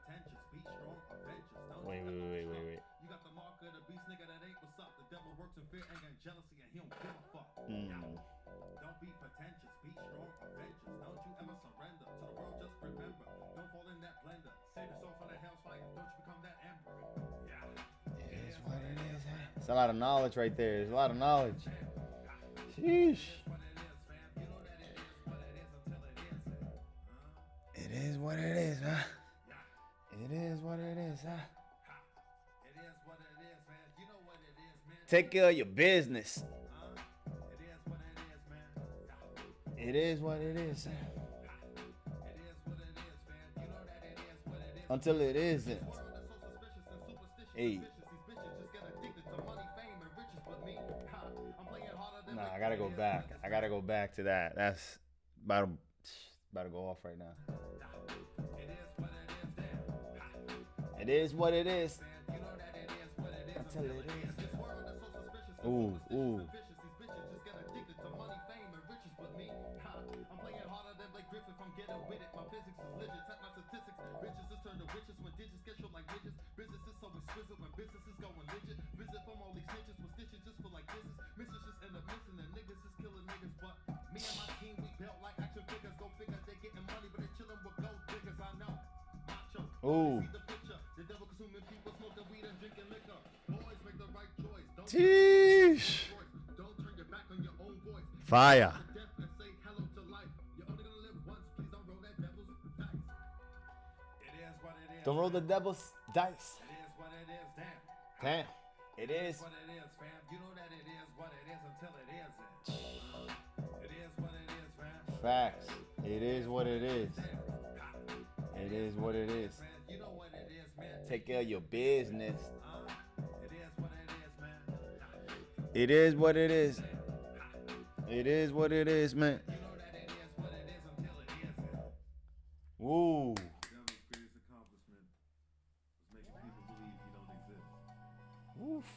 Speaker 3: Wait.
Speaker 1: You
Speaker 3: got the mark of the beast, nigga, that ain't what's up. The devil works in fear, anger, and jealousy, and he don't give a fuck. Don't be pretentious, be strong, adventurous. Don't you ever surrender to the world, just remember. Don't fall in that blender. Save yourself from the hell's fire. Don't you become that ember.
Speaker 1: It is what it is. It's a lot of knowledge right there. There's a lot of knowledge. Sheesh. It is what it is, huh? It is what it is, huh?
Speaker 3: It is what it is, man. You know what it is, man.
Speaker 1: Take care of your business.
Speaker 3: It is what it is, man.
Speaker 1: It is what it is.
Speaker 3: It is what it is, man. You know that it is what it is.
Speaker 1: Until it isn't.
Speaker 3: World is so suspicious and superstitious.
Speaker 1: Hey.
Speaker 3: These bitches just get addicted to money, fame, and riches. But me, I'm playing harder than
Speaker 1: Nah, I gotta go back. I gotta go back to that. That's about to go off right now. It is what it is. Until it is. Ooh.
Speaker 3: These bitches just get addicted to money, fame, and riches. But me, I'm playing harder than Blake Griffith. I'm getting with it. My physics is legit. Check my statistics. Bitches is turned to witches when digits get short like widgets. Business is so exquisite when business is going legit. Visit from all these snitches with stitches just for like business. Missions just end up missing and niggas is killing niggas. But me and my team, we built like action figures. Go figure, they getting money, but they chilling with gold diggers. I know. Macho.
Speaker 1: Ooh.
Speaker 3: See the picture. The devil consuming people, smoking weed and drinking liquor. Always make the right choice. Don't
Speaker 1: Sheesh.
Speaker 3: Don't turn your back on your own voice.
Speaker 1: Fire.
Speaker 3: Death and say hello to life. You're only gonna live once. Please don't roll that devil's dice. It is what it is.
Speaker 1: Don't roll the devil's dice.
Speaker 3: It is what it is. Damn.
Speaker 1: Damn. It is.
Speaker 3: What it is, fam. You know that it is what it is until it isn't. It is what it is, fam.
Speaker 1: Facts. It is what it is. It is what it is.
Speaker 3: You know what it is, man.
Speaker 1: Take care of your business.
Speaker 3: It is what it is, man.
Speaker 1: It is what it is. It is what it is, man.
Speaker 3: You know that it is what it is until it isn't.
Speaker 1: Woo.
Speaker 3: Devil's greatest accomplishment was making people believe he don't exist.
Speaker 1: Woof.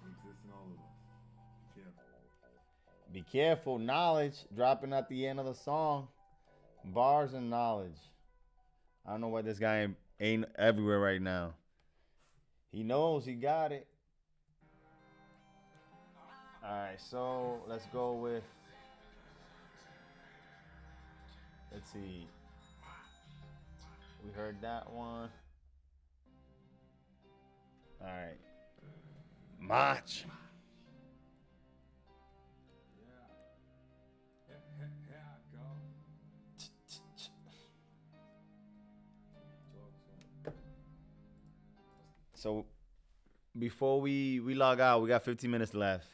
Speaker 3: He exists in all of us. Yeah.
Speaker 1: Be careful. Knowledge dropping at the end of the song. Bars and knowledge. I don't know why this guy ain't everywhere right now. He knows he got it. All right, so let's go with Let's see. We heard that one. All right. March.
Speaker 4: Here I go.
Speaker 1: So before we log out, we got 15 minutes left.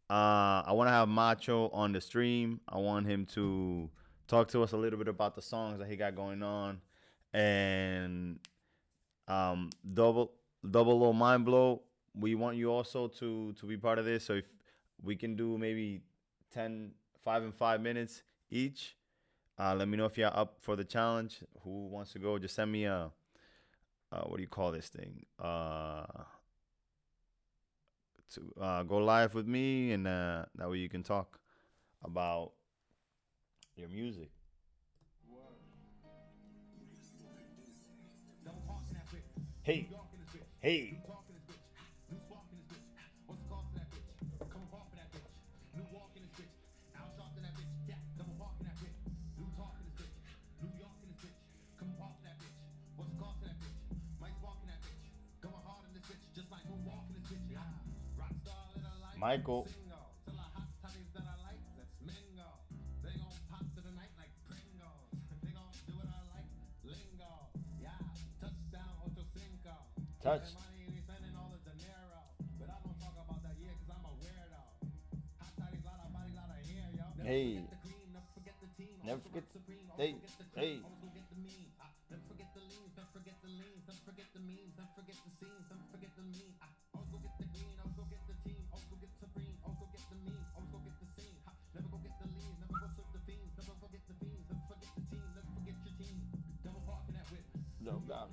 Speaker 1: I want to have Macho on the stream. I want him to talk to us a little bit about the songs that he got going on, and double O mind blow. We want you also to be part of this. So if we can do maybe 5 and 5 minutes each, let me know if you're up for the challenge. Who wants to go? Just send me a what do you call this thing? To go live with me, and that way you can talk about your music. Hey, hey. Michael. Touch. Hey. Never forget. Hey. Hey. No, God.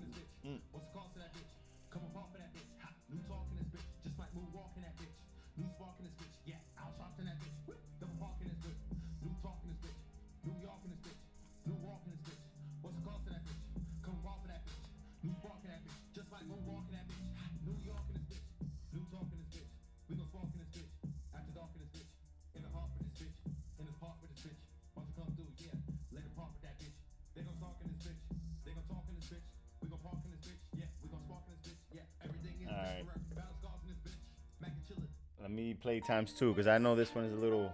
Speaker 3: What's the cost of that bitch? Come on, pop for that bitch. New talk in this bitch. Just like move walk in that bitch. New spark in this bitch. Yeah, I'll shop in that bitch. Double park in this bitch. New talk in this bitch. New York in this bitch. New walk in this bitch. What's the cost of that bitch? Come on, pop for that bitch. New spark in that bitch. Just like move walk in that bitch. New York in this bitch. New talk in this bitch. We gon' spark in this bitch. After dark in this bitch. In the heart with this bitch. In the park with this bitch. Once you come through, yeah. Let it park with that bitch. They gon' talk in this bitch. They gon' talk in this bitch. We gon' park in this bitch, yeah. We gon' spark in this bitch, yeah. Everything is
Speaker 1: Alright.
Speaker 3: balance cars in this bitch. Mackin, Chillin.
Speaker 1: Let me play times 2 because I know this one is a little.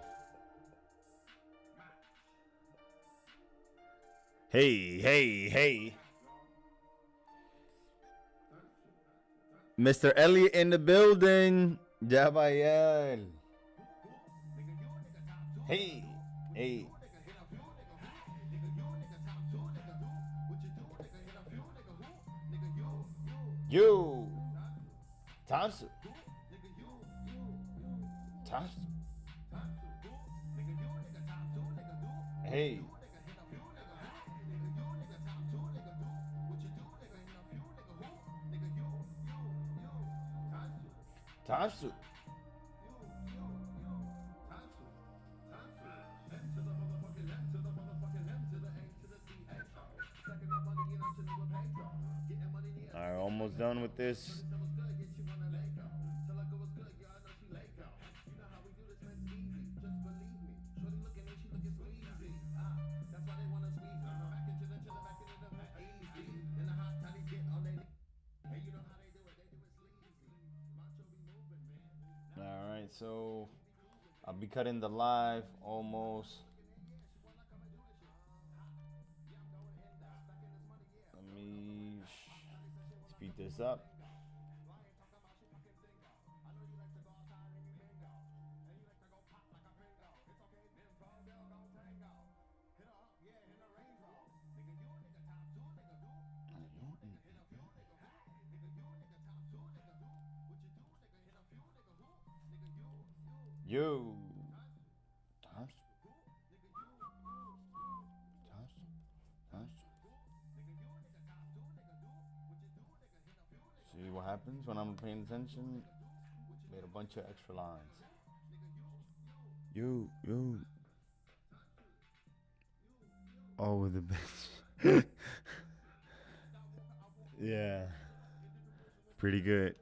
Speaker 1: Hey, hey, hey. Mr. Elliot in the building. Jabayel. Hey, hey. You. Thompson. Thompson. Hey. Thompson. Alright, almost done with this. Alright, so I'll be cutting the live almost. Let me speed this up. You. Thompson. See what happens when I'm paying attention? Made a bunch of extra lines. You. Oh, with the bitch. Yeah. Pretty good.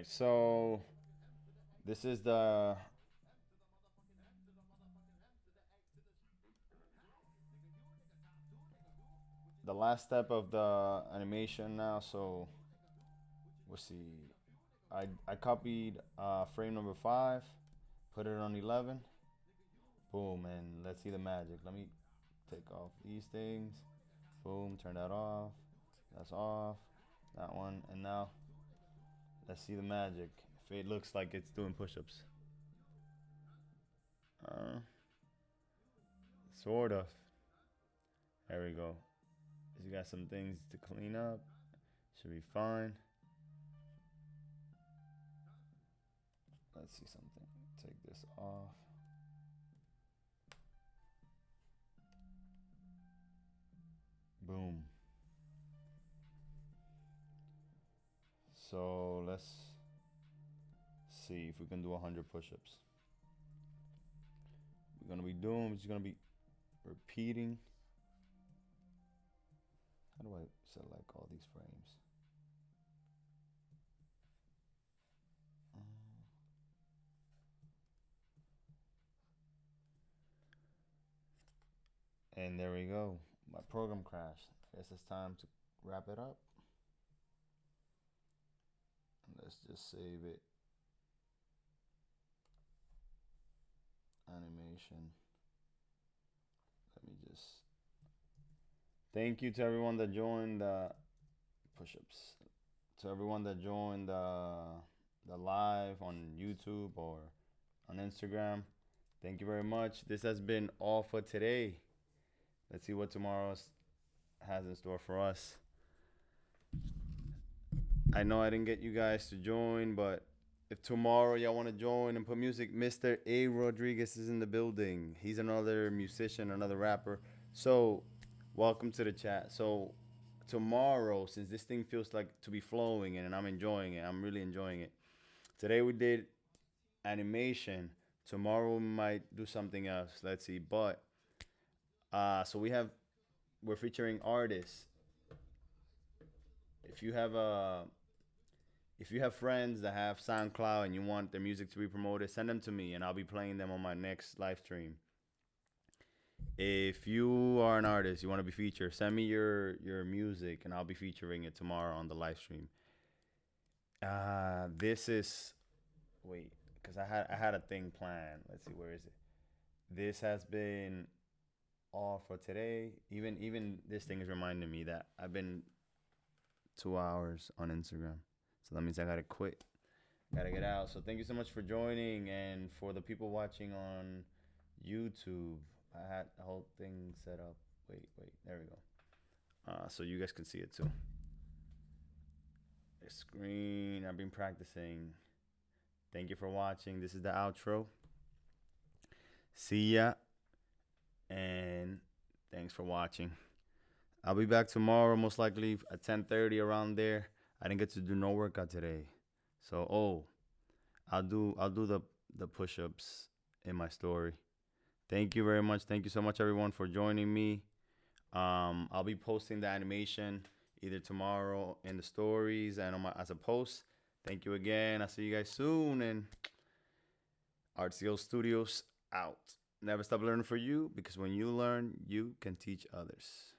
Speaker 1: right, so this is the last step of the animation now. So we'll see. I copied frame number 5, put it on 11. Boom, and let's see the magic. Let me take off these things. Boom, turn that off. That's off. That one, and now let's see the magic. If it looks like it's doing push-ups. Sort of. There we go. You got some things to clean up. Should be fine. Let's see something. Take this off. Boom. So let's see if we can do 100 push-ups. We're gonna be repeating. How do I select all these frames? And there we go. My program crashed. Guess it's time to wrap it up. Let's just save it. Animation. Let me just. Thank you to everyone that joined the push-ups. To everyone that joined the live on YouTube or on Instagram. Thank you very much. This has been all for today. Let's see what tomorrow has in store for us. I know I didn't get you guys to join, but if tomorrow y'all want to join and put music, Mr. A. Rodriguez is in the building. He's another musician, another rapper. So, welcome to the chat. So, tomorrow, since this thing feels like to be flowing and I'm enjoying it, I'm really enjoying it. Today we did animation. Tomorrow we might do something else. Let's see. But so we're featuring artists. If you have friends that have SoundCloud and you want their music to be promoted, send them to me and I'll be playing them on my next live stream. If you are an artist, you want to be featured, send me your music and I'll be featuring it tomorrow on the live stream. Because I had a thing planned. Let's see, where is it? This has been all for today. Even this thing is reminding me that I've been 2 hours on Instagram. So that means I gotta quit. Gotta get out. So thank you so much for joining. And for the people watching on YouTube, I had the whole thing set up. Wait, there we go. So you guys can see it too. The screen, I've been practicing. Thank you for watching. This is the outro. See ya. And thanks for watching. I'll be back tomorrow, most likely at 10:30 around there. I didn't get to do no workout today. So, I'll do the push-ups in my story. Thank you very much. Thank you so much, everyone, for joining me. I'll be posting the animation either tomorrow in the stories and on as a post. Thank you again. I'll see you guys soon. And Artclstudios out. Never stop learning for you, because when you learn, you can teach others.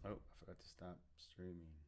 Speaker 1: Oh, I forgot to stop streaming.